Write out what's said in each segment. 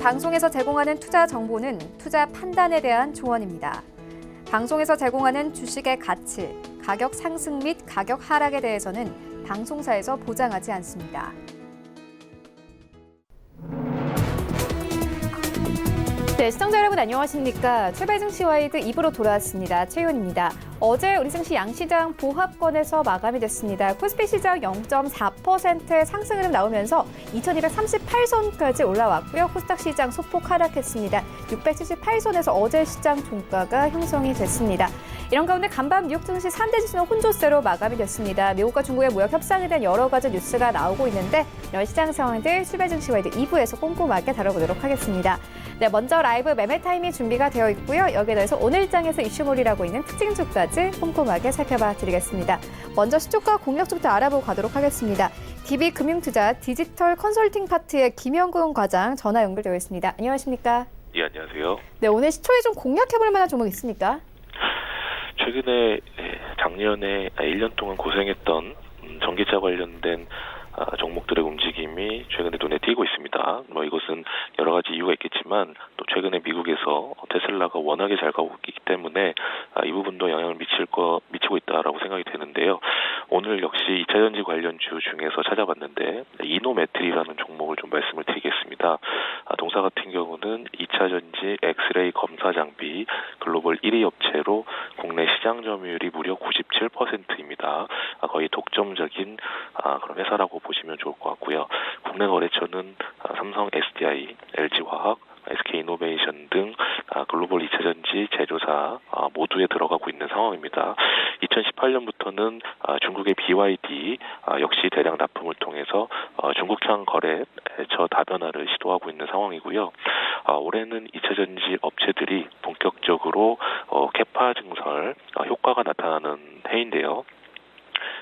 방송에서 제공하는 투자 정보는 투자 판단에 대한 조언입니다. 방송에서 제공하는 주식의 가치, 가격 상승 및 가격 하락에 대해서는 방송사에서 보장하지 않습니다. 네, 시청자 여러분 안녕하십니까? 최발 증시 와이드 2부로 돌아왔습니다. 최윤입니다. 어제 우리 증시 양시장 보합권에서 마감이 됐습니다. 코스피 시장 0.4%의 상승 흐름 나오면서 2238선까지 올라왔고요. 코스닥 시장 소폭 하락했습니다. 678선에서 어제 시장 종가가 형성이 됐습니다. 이런 가운데 간밤 뉴욕 증시 3대 지수는 혼조세로 마감이 됐습니다. 미국과 중국의 무역 협상에 대한 여러 가지 뉴스가 나오고 있는데 이런 시장 상황들 최발 증시 와이드 2부에서 꼼꼼하게 다뤄보도록 하겠습니다. 네, 먼저 라이브 매매 타임이 준비가 되어 있고요. 여기에 더해서 오늘장에서 이슈몰이라고 있는 특징 주까지 꼼꼼하게 살펴봐 드리겠습니다. 먼저 시초가 공략주부터 알아보고 가도록 하겠습니다. DB금융투자 디지털 컨설팅 파트의 김영근 과장 전화 연결되어 있습니다. 안녕하십니까? 예, 안녕하세요. 네, 오늘 시초에 좀 공략해볼 만한 종목 있습니까? 최근에 작년에 1년 동안 고생했던 전기차 관련된 종목들의 움직임이 최근에 눈에 띄고 있습니다. 이것은 여러 가지 이유가 있겠지만 또 최근에 미국에서 테슬라가 워낙에 잘 가고 있기 때문에 이 부분도 영향을 미치고 있다라고 생각이 되는데요. 오늘 역시 2차전지 관련주 중에서 찾아봤는데 이노메트리라는 종목을 좀 말씀을 드리겠습니다. 동사 같은 경우는 2차전지 엑스레이 검사 장비 글로벌 1위 업체로 국내 시장 점유율이 무려 97%입니다. 거의 독점적인 그런 회사라고 보시면 좋을 것 같고요. 국내 거래처는 삼성, SDI, LG화학, SK이노베이션 등 글로벌 2차전지 제조사 모두에 들어가고 있는 상황입니다. 2018년부터는 중국의 BYD 역시 대량 납품을 통해서 중국향 거래처 다변화를 시도하고 있는 상황이고요. 올해는 2차전지 업체들이 본격적으로 캐파 증설 효과가 나타나는 해인데요.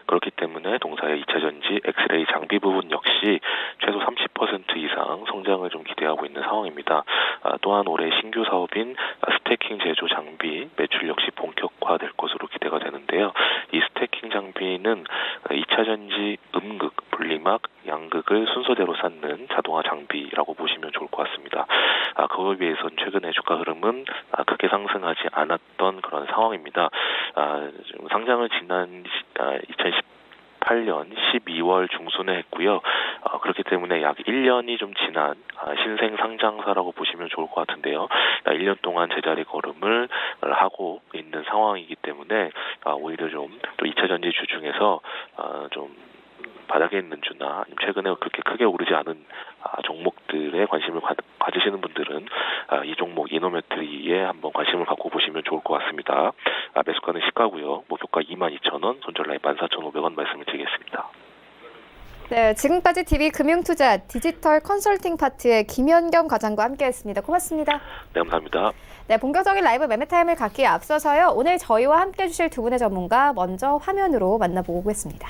그렇기 때문에 동사의 2차전지 엑스레이 장비 부분 역시 최소 30% 이상 성장을 좀 기대하고 있는 상황입니다. 또한 올해 신규 사업인 스태킹 제조 장비 매출 역시 본격화될 것으로 기대가 되는데요. 이 스태킹 장비는 2차전지 음극, 분리막, 양극을 순서대로 쌓는 자동화 장비라고 보시면 좋을 것 같습니다. 그거에 비해서는 최근에 주가 흐름은 크게 상승하지 않았던 그런 상황입니다. 상장을 지난 2018년 12월 중순에 했고요. 그렇기 때문에 약 1년이 좀 지난 신생 상장사라고 보시면 좋을 것 같은데요. 1년 동안 제자리 걸음을 하고 있는 상황이기 때문에 오히려 좀 또 2차전지 주 중에서 좀 바닥에 있는 주나 최근에 그렇게 크게 오르지 않은 종목들에 관심을 가지시는 분들은 이 종목 이노메트리에 한번 관심을 갖고 보시면 좋을 것 같습니다. 매수가는 시가고요. 목표가 22,000원, 손절라인 14,500원 말씀을 드리겠습니다. 네, 지금까지 DB금융투자 디지털 컨설팅 파트의 김연경 과장과 함께했습니다. 고맙습니다. 네, 감사합니다. 네, 본격적인 라이브 매매 타임을 갖기에 앞서서요. 오늘 저희와 함께 해주실 두 분의 전문가 먼저 화면으로 만나보고 오겠습니다.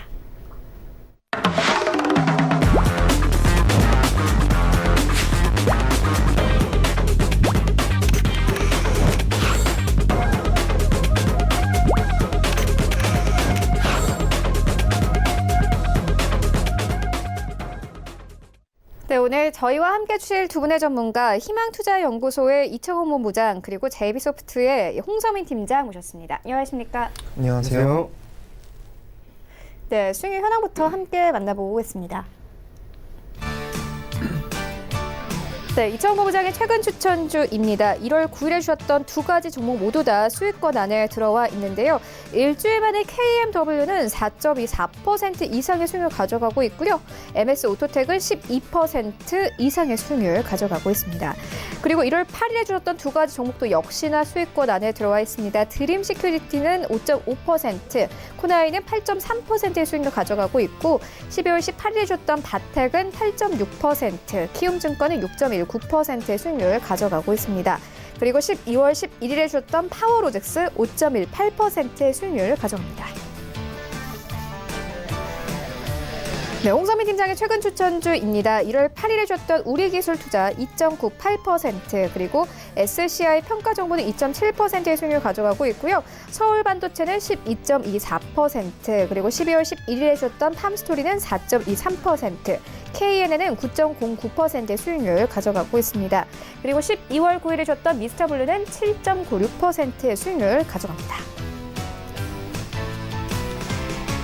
네, 오늘 저희와 함께 해주실 두 분의 전문가 희망투자연구소의 이창훈 본부장 그리고 JB소프트의 홍서민 팀장 모셨습니다. 안녕하십니까? 안녕하세요. 네, 수익률 현황부터 함께 만나보고 오겠습니다. 네, 이창훈 본부장의 최근 추천주입니다. 1월 9일에 주셨던 두 가지 종목 모두 다 수익권 안에 들어와 있는데요. 일주일 만에 KMW는 4.24% 이상의 수익률 가져가고 있고요. MS 오토텍은 12% 이상의 수익률 가져가고 있습니다. 그리고 1월 8일에 주셨던 두 가지 종목도 역시나 수익권 안에 들어와 있습니다. 드림 시큐리티는 5.5%, 코나이는 8.3%의 수익률 가져가고 있고 12월 18일에 주셨던 바텍은 8.6%, 키움증권은 6.19%의 수익률을 가져가고 있습니다. 그리고 12월 11일에 주셨던 파워로직스 5.18%의 수익률을 가져갑니다. 네, 홍선민 팀장의 최근 추천주입니다. 1월 8일에 줬던 우리기술투자 2.98%, 그리고 SCI 평가정보는 2.7%의 수익률 가져가고 있고요. 서울반도체는 12.24%, 그리고 12월 11일에 줬던 팜스토리는 4.23%, KNN은 9.09%의 수익률 가져가고 있습니다. 그리고 12월 9일에 줬던 미스터블루는 7.96%의 수익률 가져갑니다.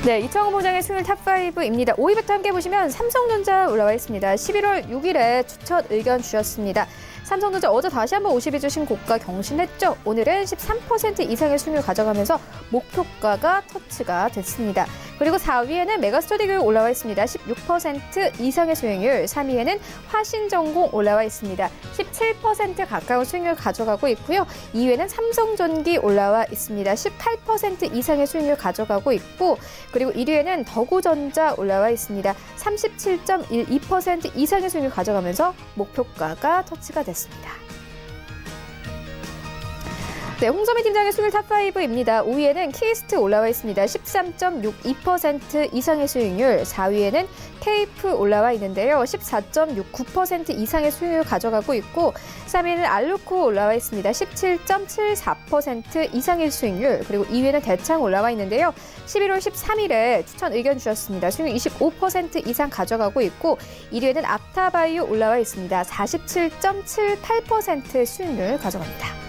네, 이창호 부장의 수익률 탑5입니다. 5위부터 함께 보시면 삼성전자 올라와 있습니다. 11월 6일에 추천 의견 주셨습니다. 삼성전자 어제 다시 한번 52주 신고가 경신했죠. 오늘은 13% 이상의 수익률 가져가면서 목표가가 터치가 됐습니다. 그리고 4위에는 메가스터디교육 올라와 있습니다. 16% 이상의 수익률. 3위에는 화신전공 올라와 있습니다. 17% 가까운 수익률 가져가고 있고요. 2위에는 삼성전기 올라와 있습니다. 18% 이상의 수익률 가져가고 있고, 그리고 1위에는 더구전자 올라와 있습니다. 37.12% 이상의 수익률 가져가면서 목표가가 터치가 됐습니다. 네, 홍선민 팀장의 수익률 탑5입니다. 5위에는 키스트 올라와 있습니다. 13.62% 이상의 수익률. 4위에는 케이프 올라와 있는데요. 14.69% 이상의 수익률 가져가고 있고, 3위에는 알루코 올라와 있습니다. 17.74% 이상의 수익률. 그리고 2위에는 대창 올라와 있는데요. 11월 13일에 추천 의견 주셨습니다. 수익률 25% 이상 가져가고 있고, 1위에는 앞타바이오 올라와 있습니다. 47.78%의 수익률 가져갑니다.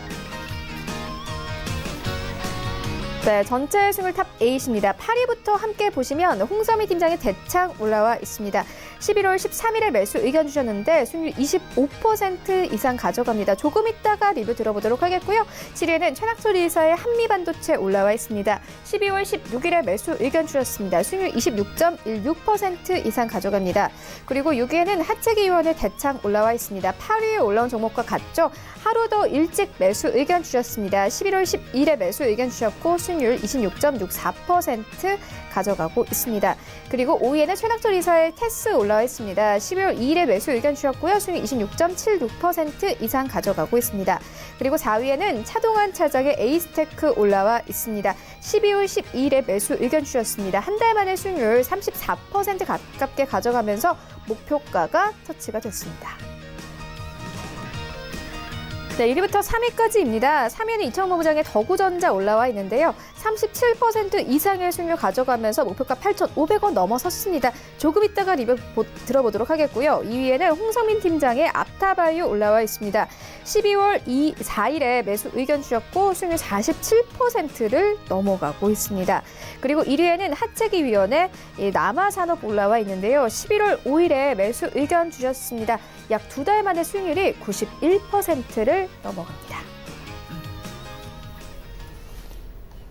네, 전체 수익률 탑8입니다. 8위부터 함께 보시면 홍선미 팀장의 대창 올라와 있습니다. 11월 13일에 매수 의견 주셨는데 수익률 25% 이상 가져갑니다. 조금 있다가 리뷰 들어보도록 하겠고요. 7위에는 최낙소리사의 한미반도체 올라와 있습니다. 12월 16일에 매수 의견 주셨습니다. 수익률 26.16% 이상 가져갑니다. 그리고 6위에는 하체기위원회 대창 올라와 있습니다. 8위에 올라온 종목과 같죠. 하루 더 일찍 매수 의견 주셨습니다. 11월 12일에 매수 의견 주셨고 수익률 26.64% 가져가고 있습니다. 그리고 5위에는 최낙소리사의 테스 올라와 있습니다. 12월 2일에 매수 의견 주셨고요. 수익률 26.76% 이상 가져가고 있습니다. 그리고 4위에는 차동환 차장의 에이스테크 올라와 있습니다. 12월 12일에 매수 의견 주셨습니다. 한 달 만에 수익률 34% 가깝게 가져가면서 목표가가 터치가 됐습니다. 네, 1위부터 3위까지입니다. 3위는 이창모 부장의 더구전자 올라와 있는데요. 37% 이상의 수익률 가져가면서 목표가 8,500원 넘어섰습니다. 조금 있다가 리뷰 들어보도록 하겠고요. 2위에는 홍성민 팀장의 앞타바이오 올라와 있습니다. 12월 4일에 매수 의견 주셨고 수익률 47%를 넘어가고 있습니다. 그리고 1위에는 하체기위원회 남아산업 올라와 있는데요. 11월 5일에 매수 의견 주셨습니다. 약 2달 만에 수익률이 91%를 넘어갑니다.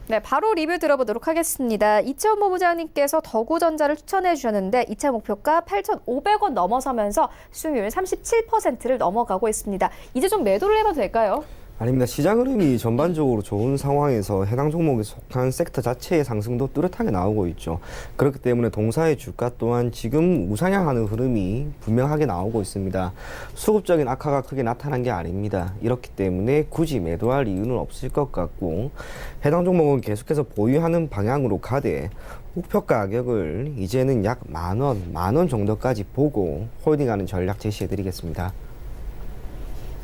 네, 바로 리뷰 들어보도록 하겠습니다. 이채원 본부장님께서 더구전자를 추천해 주셨는데 2차 목표가 8,500원 넘어서면서 수익률 37%를 넘어가고 있습니다. 이제 좀 매도를 해봐도 될까요? 아닙니다. 시장 흐름이 전반적으로 좋은 상황에서 해당 종목에 속한 섹터 자체의 상승도 뚜렷하게 나오고 있죠. 그렇기 때문에 동사의 주가 또한 지금 우상향하는 흐름이 분명하게 나오고 있습니다. 수급적인 악화가 크게 나타난 게 아닙니다. 이렇기 때문에 굳이 매도할 이유는 없을 것 같고 해당 종목은 계속해서 보유하는 방향으로 가되 목표 가격을 이제는 약 만 원 정도까지 보고 홀딩하는 전략 제시해드리겠습니다.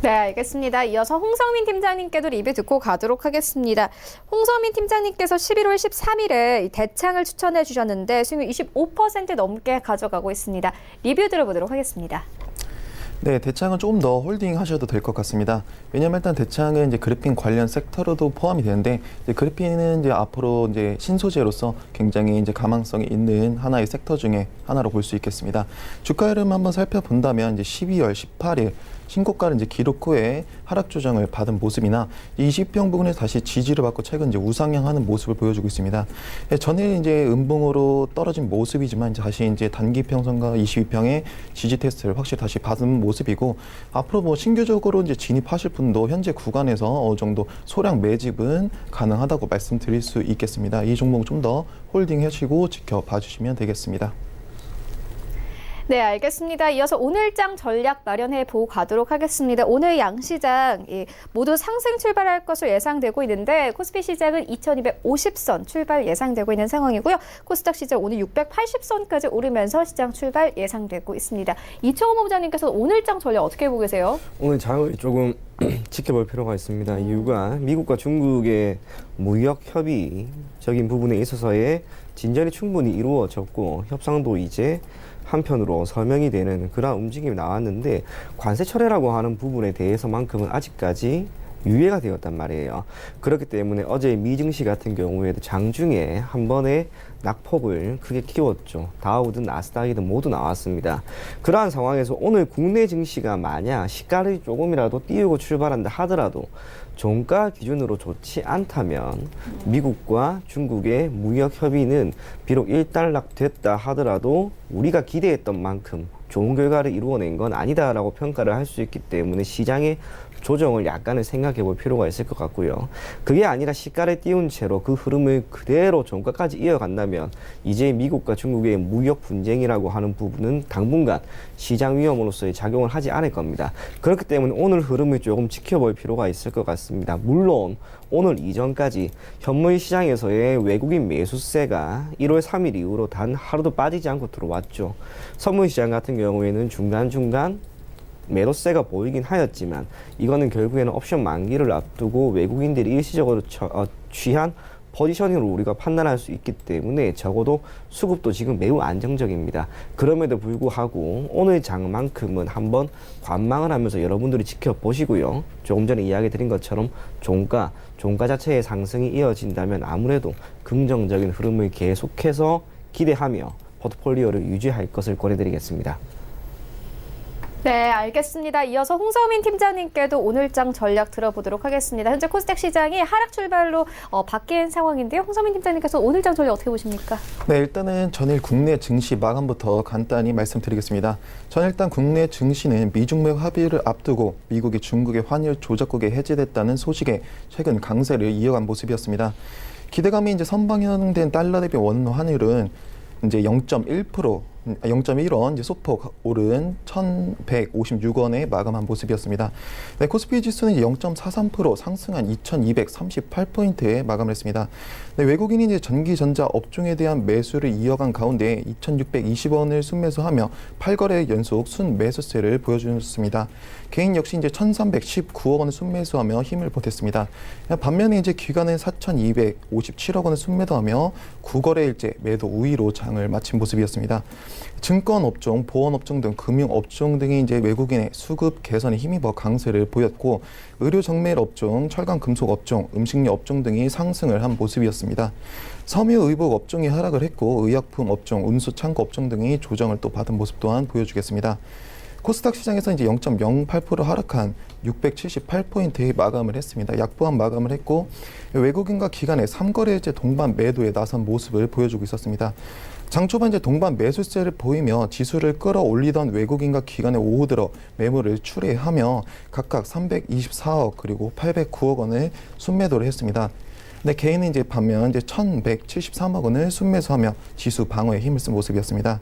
네, 알겠습니다. 이어서 홍성민 팀장님께도 리뷰 듣고 가도록 하겠습니다. 홍성민 팀장님께서 11월 13일에 대창을 추천해 주셨는데 수익률 25% 넘게 가져가고 있습니다. 리뷰 들어보도록 하겠습니다. 네, 대창은 조금 더 홀딩 하셔도 될 것 같습니다. 왜냐하면 일단 대창은 이제 그래핀 관련 섹터로도 포함이 되는데, 이제 그래핀은 이제 앞으로 이제 신소재로서 굉장히 이제 가망성이 있는 하나의 섹터 중에 하나로 볼 수 있겠습니다. 주가 흐름 한번 살펴본다면 이제 12월 18일 신고가를 이제 기록 후에 하락 조정을 받은 모습이나 20평 부근에서 다시 지지를 받고 최근 이제 우상향하는 모습을 보여주고 있습니다. 전에 이제 음봉으로 떨어진 모습이지만 이제 다시 이제 단기 평선과 22평의 지지 테스트를 확실히 다시 받은 모습이고, 앞으로 뭐 신규적으로 이제 진입하실 분도 현재 구간에서 어느 정도 소량 매집은 가능하다고 말씀드릴 수 있겠습니다. 이 종목 좀 더 홀딩 하시고 지켜봐 주시면 되겠습니다. 네, 알겠습니다. 이어서 오늘장 전략 마련해 보고 가도록 하겠습니다. 오늘 양시장 모두 상승 출발할 것으로 예상되고 있는데 코스피 시장은 2250선 출발 예상되고 있는 상황이고요. 코스닥 시장 오늘 680선까지 오르면서 시장 출발 예상되고 있습니다. 이청호 본부장님께서 오늘장 전략 어떻게 보고 계세요? 오늘 장을 조금 지켜볼 필요가 있습니다. 이유가 미국과 중국의 무역 협의적인 부분에 있어서의 진전이 충분히 이루어졌고 협상도 이제 한편으로 설명이 되는 그런 움직임이 나왔는데 관세 철회라고 하는 부분에 대해서만큼은 아직까지 유예가 되었단 말이에요. 그렇기 때문에 어제 미증시 같은 경우에도 장중에 한 번에 낙폭을 크게 키웠죠. 다우든 나스닥이든 모두 나왔습니다. 그러한 상황에서 오늘 국내 증시가 만약 시가를 조금이라도 띄우고 출발한다 하더라도 종가 기준으로 좋지 않다면 미국과 중국의 무역 협의는 비록 일단락됐다 하더라도 우리가 기대했던 만큼 좋은 결과를 이루어낸 건 아니다라고 평가를 할 수 있기 때문에 시장의 조정을 약간은 생각해 볼 필요가 있을 것 같고요. 그게 아니라 시가를 띄운 채로 그 흐름을 그대로 종가까지 이어간다면 이제 미국과 중국의 무역 분쟁이라고 하는 부분은 당분간 시장 위험으로서의 작용을 하지 않을 겁니다. 그렇기 때문에 오늘 흐름을 조금 지켜볼 필요가 있을 것 같습니다. 물론 오늘 이전까지 현물 시장에서의 외국인 매수세가 1월 3일 이후로 단 하루도 빠지지 않고 들어왔죠. 선물 시장 같은 경우에는 중간중간 매도세가 보이긴 하였지만 이거는 결국에는 옵션 만기를 앞두고 외국인들이 일시적으로 취한 포지셔닝으로 우리가 판단할 수 있기 때문에 적어도 수급도 지금 매우 안정적입니다. 그럼에도 불구하고 오늘 장만큼은 한번 관망을 하면서 여러분들이 지켜보시고요. 조금 전에 이야기 드린 것처럼 종가 자체의 상승이 이어진다면 아무래도 긍정적인 흐름을 계속해서 기대하며 포트폴리오를 유지할 것을 권해드리겠습니다. 네, 알겠습니다. 이어서 홍서민 팀장님께도 오늘장 전략 들어보도록 하겠습니다. 현재 코스닥 시장이 하락 출발로 바뀐 상황인데요. 홍서민 팀장님께서 오늘장 전략 어떻게 보십니까? 네, 일단은 전일 국내 증시 마감부터 간단히 말씀드리겠습니다. 전 일단 국내 증시는 미중무역 합의를 앞두고 미국이 중국의 환율 조작국에 해제됐다는 소식에 최근 강세를 이어간 모습이었습니다. 기대감이 이제 선방향된 달러 대비 원화 환율은 이제 0.1원 이제 소폭 오른 1,156원에 마감한 모습이었습니다. 네, 코스피 지수는 이제 0.43% 상승한 2,238포인트에 마감을 했습니다. 네, 외국인이 이제 전기 전자 업종에 대한 매수를 이어간 가운데 2,620원을 순매수하며 8거래 연속 순매수세를 보여주었습니다. 개인 역시 이제 1,319억 원을 순매수하며 힘을 보탰습니다. 반면에 이제 기관은 4,257억 원을 순매도하며 9거래일째 매도 우위로 장을 마친 모습이었습니다. 증권 업종, 보험 업종 등 금융 업종 등이 이제 외국인의 수급 개선에 힘입어 강세를 보였고 의료 정밀 업종, 철강 금속 업종, 음식료 업종 등이 상승을 한 모습이었습니다. 섬유 의복 업종이 하락을 했고 의약품 업종, 운수 창고 업종 등이 조정을 또 받은 모습 또한 보여주겠습니다. 코스닥 시장에서 이제 0.08% 하락한 678포인트에 마감을 했습니다. 약보한 마감을 했고 외국인과 기관의 3거래일째 동반 매도에 나선 모습을 보여주고 있었습니다. 장 초반 이제 동반 매수세를 보이며 지수를 끌어올리던 외국인과 기관의 오후 들어 매물을 출회하며 각각 324억 그리고 809억 원을 순매도를 했습니다. 근데 개인은 이제 반면 이제 1,173억 원을 순매수하며 지수 방어에 힘을 쓴 모습이었습니다.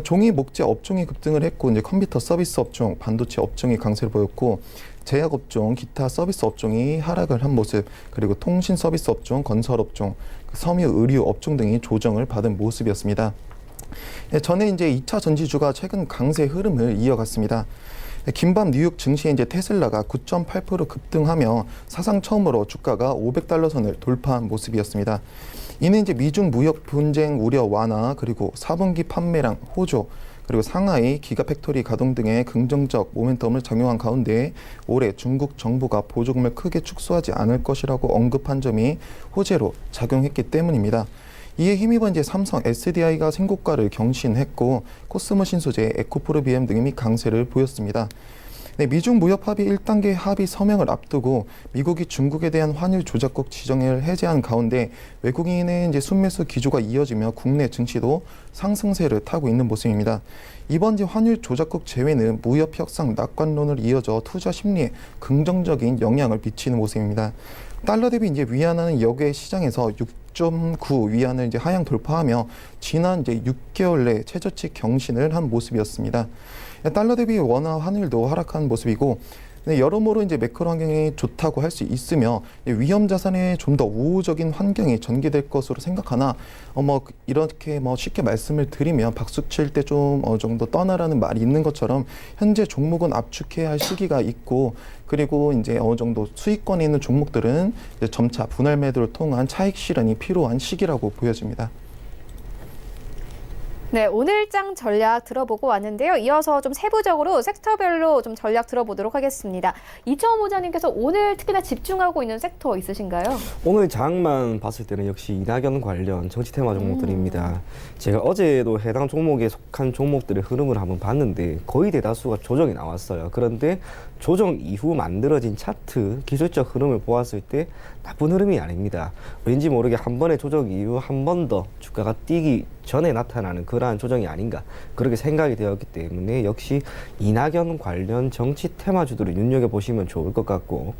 종이 목재 업종이 급등을 했고 이제 컴퓨터 서비스 업종, 반도체 업종이 강세를 보였고 제약 업종, 기타 서비스 업종이 하락을 한 모습, 그리고 통신 서비스 업종, 건설 업종, 섬유 의류 업종 등이 조정을 받은 모습이었습니다. 전에 이제 2차 전지주가 최근 강세 흐름을 이어갔습니다. 긴밤 뉴욕 증시에 이제 테슬라가 9.8% 급등하며 사상 처음으로 주가가 500달러 선을 돌파한 모습이었습니다. 이는 이제 미중 무역 분쟁 우려 완화 그리고 4분기 판매량 호조 그리고 상하이 기가팩토리 가동 등의 긍정적 모멘텀을 작용한 가운데 올해 중국 정부가 보조금을 크게 축소하지 않을 것이라고 언급한 점이 호재로 작용했기 때문입니다. 이에 힘입어 이제 삼성 SDI가 신고가를 경신했고 코스모 신소재, 에코프로 BM 등이 강세를 보였습니다. 네, 미중 무역 합의 1단계 합의 서명을 앞두고 미국이 중국에 대한 환율 조작국 지정을 해제한 가운데 외국인의 이제 순매수 기조가 이어지며 국내 증시도 상승세를 타고 있는 모습입니다. 이번 환율 조작국 제외는 무역 협상 낙관론을 이어져 투자 심리에 긍정적인 영향을 미치는 모습입니다. 달러 대비 이제 위안화는 역외 시장에서 6.9 위안을 이제 하향 돌파하며 지난 이제 6개월 내 최저치 경신을 한 모습이었습니다. 달러 대비 원화 환율도 하락한 모습이고, 여러모로 이제 매크로 환경이 좋다고 할 수 있으며 위험 자산에 좀 더 우호적인 환경이 전개될 것으로 생각하나 이렇게 쉽게 말씀을 드리면 박수 칠 때 좀 어느 정도 떠나라는 말이 있는 것처럼 현재 종목은 압축해야 할 시기가 있고, 그리고 이제 어느 정도 수익권에 있는 종목들은 이제 점차 분할 매도를 통한 차익 실현이 필요한 시기라고 보여집니다. 네, 오늘장 전략 들어보고 왔는데요. 이어서 좀 세부적으로 섹터별로 좀 전략 들어보도록 하겠습니다. 이청호 부장님께서 오늘 특히나 집중하고 있는 섹터 있으신가요? 오늘 장만 봤을 때는 역시 이낙연 관련 정치 테마 종목들입니다. 제가 어제도 해당 종목에 속한 종목들의 흐름을 한번 봤는데 거의 대다수가 조정이 나왔어요. 그런데 조정 이후 만들어진 차트, 기술적 흐름을 보았을 때 나쁜 흐름이 아닙니다. 왠지 모르게 한 번의 조정 이후 한 번 더 주가가 뛰기 전에 나타나는 그러한 조정이 아닌가, 그렇게 생각이 되었기 때문에 역시 이낙연 관련 정치 테마주들을 눈여겨보시면 좋을 것 같고,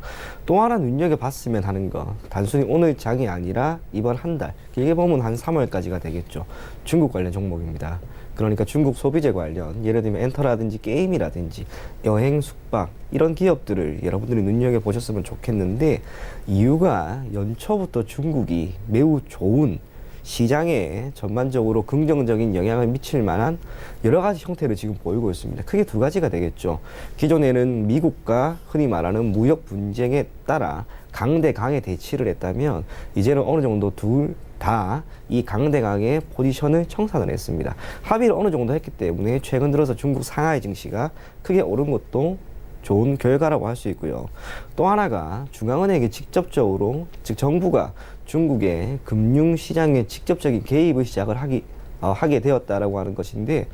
또 하나 눈여겨봤으면 하는 거, 단순히 오늘 장이 아니라 이번 한 달, 길게 보면 한 3월까지가 되겠죠. 중국 관련 종목입니다. 그러니까 중국 소비재 관련, 예를 들면 엔터라든지 게임이라든지 여행, 숙박 이런 기업들을 여러분들이 눈여겨보셨으면 좋겠는데, 이유가 연초부터 중국이 매우 좋은 시장에 전반적으로 긍정적인 영향을 미칠 만한 여러 가지 형태를 지금 보이고 있습니다. 크게 두 가지가 되겠죠. 기존에는 미국과 흔히 말하는 무역 분쟁에 따라 강대강의 대치를 했다면, 이제는 어느 정도 둘 다 이 강대강의 포지션을 청산을 했습니다. 합의를 어느 정도 했기 때문에 최근 들어서 중국 상하이 증시가 크게 오른 것도 좋은 결과라고 할 수 있고요. 또 하나가 중앙은행이 직접적으로, 즉 정부가 중국의 금융시장에 직접적인 개입을 시작을 하게 되었다라고 하는 것인데,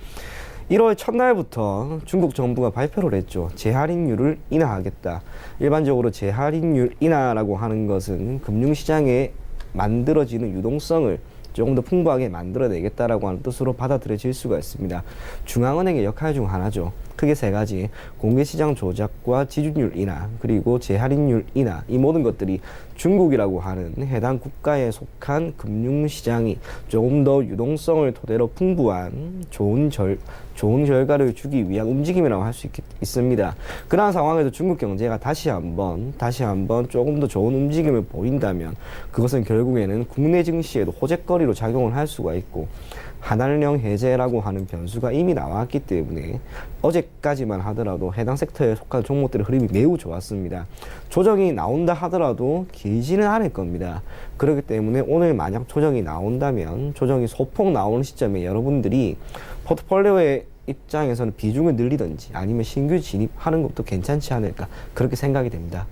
1월 첫날부터 중국 정부가 발표를 했죠. 재할인율을 인하하겠다. 일반적으로 재할인율 인하라고 하는 것은 금융시장에 만들어지는 유동성을 조금 더 풍부하게 만들어내겠다라고 하는 뜻으로 받아들여질 수가 있습니다. 중앙은행의 역할 중 하나죠. 크게 세 가지: 공개시장 조작과 지준율 인하, 그리고 재할인율 인하. 이 모든 것들이 중국이라고 하는 해당 국가에 속한 금융시장이 조금 더 유동성을 토대로 풍부한 좋은 결과를 주기 위한 움직임이라고 할 수 있습니다. 그러한 상황에서 중국 경제가 다시 한번 조금 더 좋은 움직임을 보인다면, 그것은 결국에는 국내 증시에도 호재거리로 작용을 할 수가 있고, 한한령 해제라고 하는 변수가 이미 나왔기 때문에 어제까지만 하더라도 해당 섹터에 속한 종목들의 흐름이 매우 좋았습니다. 조정이 나온다 하더라도 길지는 않을 겁니다. 그렇기 때문에 오늘 만약 조정이 나온다면, 조정이 소폭 나오는 시점에 여러분들이 포트폴리오의 입장에서는 비중을 늘리든지 아니면 신규 진입하는 것도 괜찮지 않을까, 그렇게 생각이 됩니다.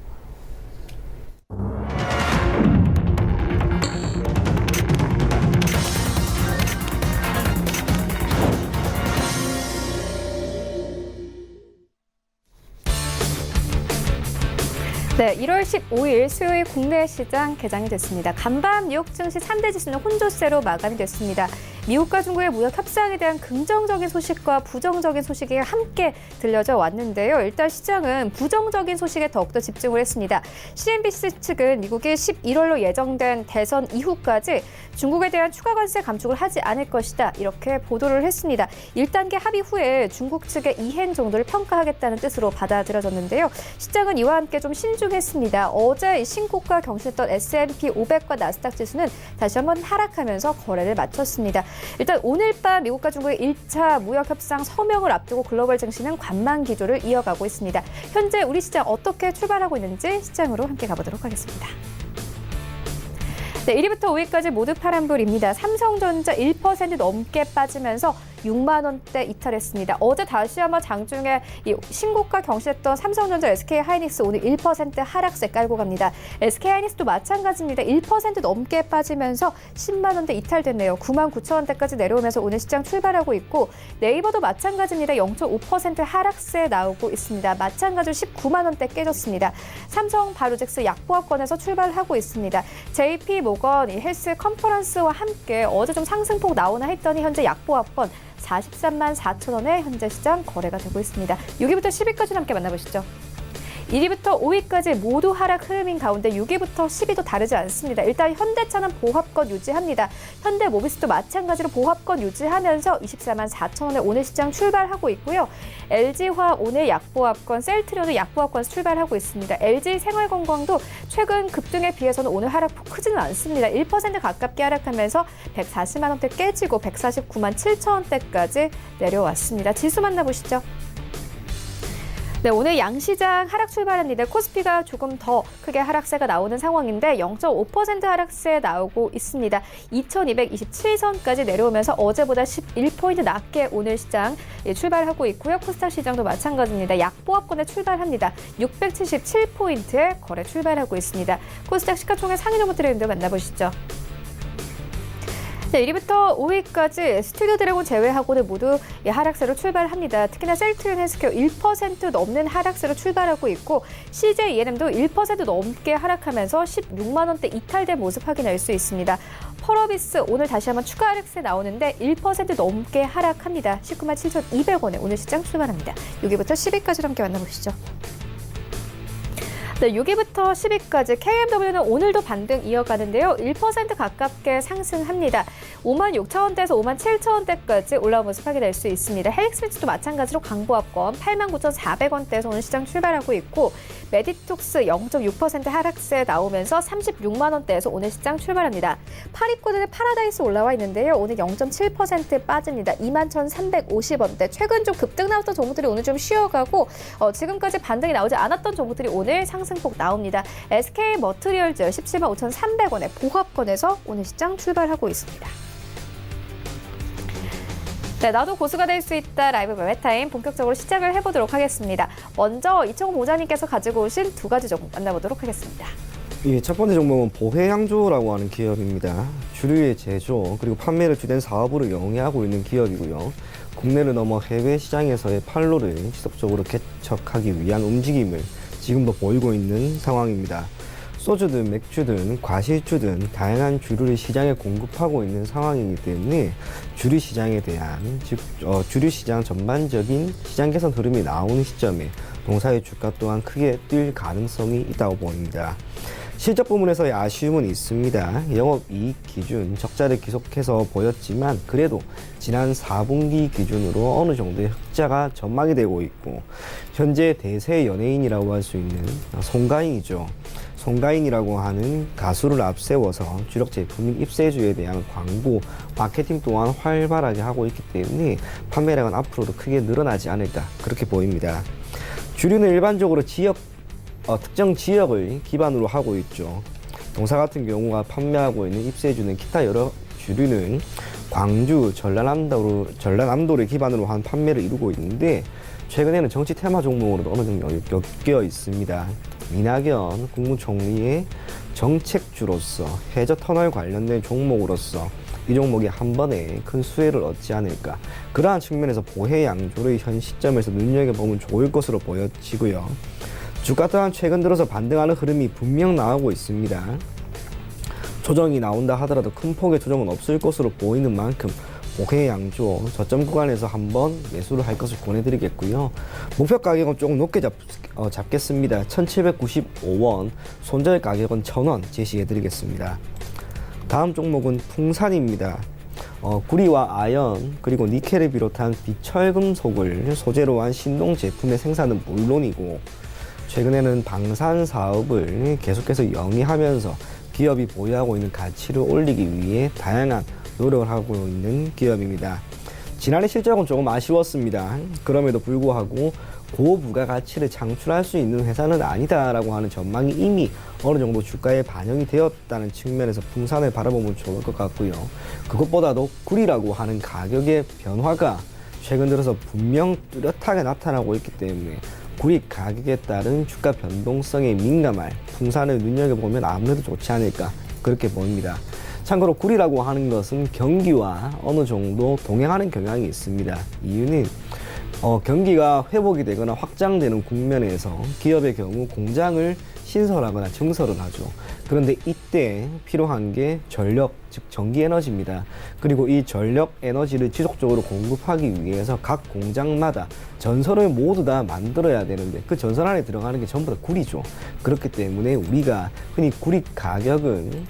네, 1월 15일 수요일 국내 시장 개장이 됐습니다. 간밤 뉴욕 증시 3대 지수는 혼조세로 마감이 됐습니다. 미국과 중국의 무역 협상에 대한 긍정적인 소식과 부정적인 소식이 함께 들려져 왔는데요. 일단 시장은 부정적인 소식에 더욱더 집중을 했습니다. CNBC 측은 미국이 11월로 예정된 대선 이후까지 중국에 대한 추가 관세 감축을 하지 않을 것이다, 이렇게 보도를 했습니다. 1단계 합의 후에 중국 측의 이행 정도를 평가하겠다는 뜻으로 받아들여졌는데요. 시장은 이와 함께 좀 신중했습니다. 어제 신고가 경신했던 S&P 500과 나스닥 지수는 다시 한번 하락하면서 거래를 마쳤습니다. 일단 오늘 밤 미국과 중국의 1차 무역 협상 서명을 앞두고 글로벌 증시는 관망 기조를 이어가고 있습니다. 현재 우리 시장 어떻게 출발하고 있는지 시장으로 함께 가보도록 하겠습니다. 네, 1위부터 5위까지 모두 파란불입니다. 삼성전자 1% 넘게 빠지면서 6만 원대 이탈했습니다. 어제 다시 한번 장중에 이 신고가 경신했던 삼성전자, SK하이닉스 오늘 1% 하락세 깔고 갑니다. SK하이닉스도 마찬가지입니다. 1% 넘게 빠지면서 10만 원대 이탈됐네요. 9만 9천 원대까지 내려오면서 오늘 시장 출발하고 있고 네이버도 마찬가지입니다. 0.5% 하락세 나오고 있습니다. 마찬가지로 19만 원대 깨졌습니다. 삼성 바이오로직스 약보합권에서 출발하고 있습니다. JP모건 헬스 컨퍼런스와 함께 어제 좀 상승폭 나오나 했더니 현재 약보합권 43만 4천 원에 현재 시장 거래가 되고 있습니다. 6위부터 10위까지 함께 만나보시죠. 1위부터 5위까지 모두 하락 흐름인 가운데 6위부터 10위도 다르지 않습니다. 일단 현대차는 보합권 유지합니다. 현대모비스도 마찬가지로 보합권 유지하면서 24만 4천 원에 오늘 시장 출발하고 있고요. LG화학 오늘 약보합권, 셀트리온도 약보합권에서 출발하고 있습니다. LG생활건강도 최근 급등에 비해서는 오늘 하락폭 크지는 않습니다. 1% 가깝게 하락하면서 140만 원대 깨지고 149만 7천 원대까지 내려왔습니다. 지수 만나보시죠. 네, 오늘 양시장 하락 출발합니다. 코스피가 조금 더 크게 하락세가 나오는 상황인데 0.5% 하락세 나오고 있습니다. 2227선까지 내려오면서 어제보다 11포인트 낮게 오늘 시장 출발하고 있고요. 코스닥 시장도 마찬가지입니다. 약보합권에 출발합니다. 677포인트에 거래 출발하고 있습니다. 코스닥 시가총액 상위 정보 트렌드 만나보시죠. 네, 1위부터 5위까지 스튜디오 드래곤 제외하고는 모두 하락세로 출발합니다. 특히나 셀트리온 헬스케어 1% 넘는 하락세로 출발하고 있고 CJ ENM도 1% 넘게 하락하면서 16만 원대 이탈된 모습 확인할 수 있습니다. 펄어비스 오늘 다시 한번 추가 하락세 나오는데 1% 넘게 하락합니다. 19만 7,200원에 오늘 시장 출발합니다. 6위부터 10위까지 함께 만나보시죠. 네, 6위부터 10위까지 KMW는 오늘도 반등 이어가는데요. 1% 가깝게 상승합니다. 5만 6천 원대에서 5만 7천 원대까지 올라온 모습 확인할 수 있습니다. 헬릭스미츠도 마찬가지로 강보합권 8만 9,400원대에서 오늘 시장 출발하고 있고 메디톡스 0.6% 하락세 나오면서 36만 원대에서 오늘 시장 출발합니다. 파리코드는 파라다이스 올라와 있는데요. 오늘 0.7% 빠집니다. 2만 1,350원대. 최근 좀 급등 나왔던 종목들이 오늘 좀 쉬어가고 지금까지 반등이 나오지 않았던 종목들이 오늘 상승폭 나옵니다. SK머트리얼즈 17만 5,300원에 보합권에서 오늘 시장 출발하고 있습니다. 네, 나도 고수가 될 수 있다 라이브 매매타임 본격적으로 시작을 해보도록 하겠습니다. 먼저 이청호 보좌님께서 가지고 오신 두 가지 종목 만나보도록 하겠습니다. 예, 첫 번째 종목은 보혜양조라고 하는 기업입니다. 주류의 제조 그리고 판매를 주된 사업으로 영위하고 있는 기업이고요. 국내를 넘어 해외 시장에서의 판로를 지속적으로 개척하기 위한 움직임을 지금도 보이고 있는 상황입니다. 소주든 맥주든 과실주든 다양한 주류를 시장에 공급하고 있는 상황이기 때문에 주류 시장에 대한 주류 시장 전반적인 시장 개선 흐름이 나오는 시점에 동사의 주가 또한 크게 뛸 가능성이 있다고 보입니다. 실적 부분에서의 아쉬움은 있습니다. 영업이익 기준 적자를 계속해서 보였지만 그래도 지난 4분기 기준으로 어느 정도의 흑자가 전망이 되고 있고 현재 대세 연예인이라고 할 수 있는 송가인이죠. 송가인이라고 하는 가수를 앞세워서 주력 제품 입세주에 대한 광고, 마케팅 또한 활발하게 하고 있기 때문에 판매량은 앞으로도 크게 늘어나지 않을까 그렇게 보입니다. 주류는 일반적으로 특정 지역을 기반으로 하고 있죠. 동사 같은 경우가 판매하고 있는 입세주는 기타 여러 주류는 광주, 전라남도를 기반으로 한 판매를 이루고 있는데 최근에는 정치 테마 종목으로도 어느 정도 엮여 있습니다. 이낙연 국무총리의 정책주로서 해저 터널 관련된 종목으로서 이 종목이 한 번에 큰 수혜를 얻지 않을까. 그러한 측면에서 보혜양조를 현 시점에서 눈여겨보면 좋을 것으로 보여지고요. 주가 또한 최근 들어서 반등하는 흐름이 분명 나오고 있습니다. 조정이 나온다 하더라도 큰 폭의 조정은 없을 것으로 보이는 만큼 보혜양조 저점 구간에서 한번 매수를 할 것을 권해드리겠고요. 목표 가격은 조금 높게 잡겠습니다. 1795원, 손절 가격은 1000원 제시해드리겠습니다. 다음 종목은 풍산입니다. 구리와 아연 그리고 니켈을 비롯한 비철금속을 소재로 한 신동 제품의 생산은 물론이고 최근에는 방산 사업을 계속해서 영위하면서 기업이 보유하고 있는 가치를 올리기 위해 다양한 노력을 하고 있는 기업입니다. 지난해 실적은 조금 아쉬웠습니다. 그럼에도 불구하고 고부가가치를 창출할 수 있는 회사는 아니다라고 하는 전망이 이미 어느 정도 주가에 반영이 되었다는 측면에서 풍산을 바라보면 좋을 것 같고요. 그것보다도 굴이라고 하는 가격의 변화가 최근 들어서 분명 뚜렷하게 나타나고 있기 때문에 굴이 가격에 따른 주가 변동성에 민감할 풍산을 눈여겨보면 아무래도 좋지 않을까 그렇게 보입니다. 참고로 굴이라고 하는 것은 경기와 어느 정도 동행하는 경향이 있습니다. 이유는 경기가 회복이 되거나 확장되는 국면에서 기업의 경우 공장을 신설하거나 증설을 하죠. 그런데 이때 필요한 게 전력, 즉 전기에너지입니다. 그리고 이 전력 에너지를 지속적으로 공급하기 위해서 각 공장마다 전선을 모두 다 만들어야 되는데 그 전선 안에 들어가는 게 전부 다 굴이죠. 그렇기 때문에 우리가 흔히 굴이 가격은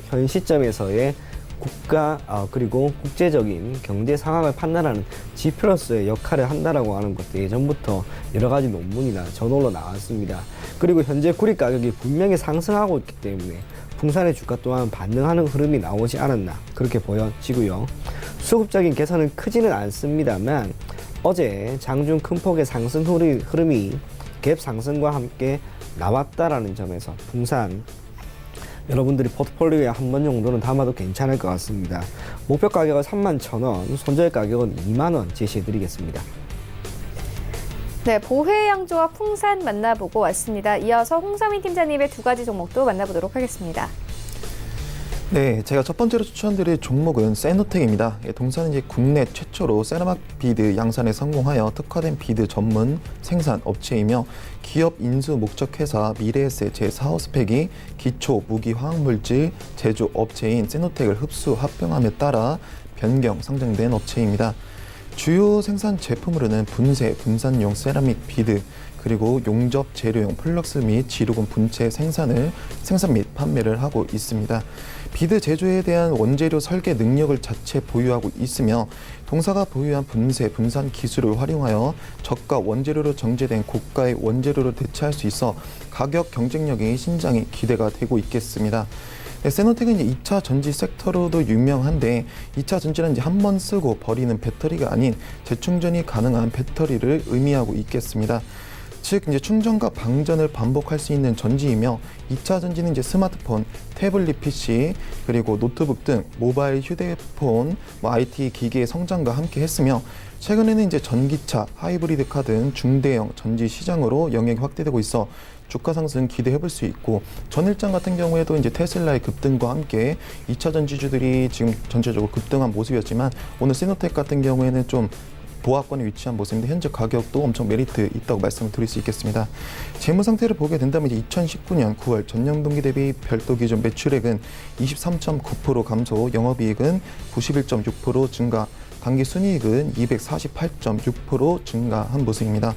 현 시점에서의 국가 그리고 국제적인 경제 상황을 판단하는 지표로서의 역할을 한다라고 하는 것도 예전부터 여러 가지 논문이나 저널로 나왔습니다. 그리고 현재 구리 가격이 분명히 상승하고 있기 때문에 풍산의 주가 또한 반등하는 흐름이 나오지 않았나 그렇게 보여지고요. 수급적인 개선은 크지는 않습니다만 어제 장중 큰 폭의 상승 흐름이 갭 상승과 함께 나왔다라는 점에서 풍산 여러분들이 포트폴리오에 한 번 정도는 담아도 괜찮을 것 같습니다. 목표 가격은 31,000원, 손절 가격은 20,000원 제시해드리겠습니다. 네, 보혜양조와 풍산 만나보고 왔습니다. 이어서 홍서민 팀장님의 두 가지 종목도 만나보도록 하겠습니다. 네, 제가 첫 번째로 추천드릴 종목은 세노텍입니다. 동사는 이제 국내 최초로 세라믹 비드 양산에 성공하여 특화된 비드 전문 생산 업체이며 기업 인수 목적 회사 미래에셋 제4호 스펙이 기초 무기 화학물질 제조 업체인 세노텍을 흡수 합병함에 따라 변경 상장된 업체입니다. 주요 생산 제품으로는 분쇄, 분산용 세라믹 비드, 그리고 용접 재료용 플럭스 및 지루곤 분체 생산 및 판매를 하고 있습니다. 비드 제조에 대한 원재료 설계 능력을 자체 보유하고 있으며 동사가 보유한 분쇄, 분산 기술을 활용하여 저가 원재료로 정제된 고가의 원재료로 대체할 수 있어 가격 경쟁력의 신장이 기대가 되고 있겠습니다. 네, 세노텍은 이제 2차 전지 섹터로도 유명한데 2차 전지는 이제 한 번 쓰고 버리는 배터리가 아닌 재충전이 가능한 배터리를 의미하고 있겠습니다. 즉 이제 충전과 방전을 반복할 수 있는 전지이며 2차 전지는 이제 스마트폰, 태블릿 PC, 그리고 노트북 등 모바일 휴대폰, IT 기기의 성장과 함께 했으며 최근에는 이제 전기차, 하이브리드카 등 중대형 전지 시장으로 영역이 확대되고 있어 주가 상승 기대해 볼 수 있고 전일장 같은 경우에도 이제 테슬라의 급등과 함께 2차 전지주들이 지금 전체적으로 급등한 모습이었지만 오늘 세노텍 같은 경우에는 좀 보합권에 위치한 모습인데 현재 가격도 엄청 메리트 있다고 말씀을 드릴 수 있겠습니다. 재무 상태를 보게 된다면 이제 2019년 9월 전년 동기 대비 별도 기준 매출액은 23.9% 감소, 영업이익은 91.6% 증가, 당기 순이익은 248.6% 증가한 모습입니다.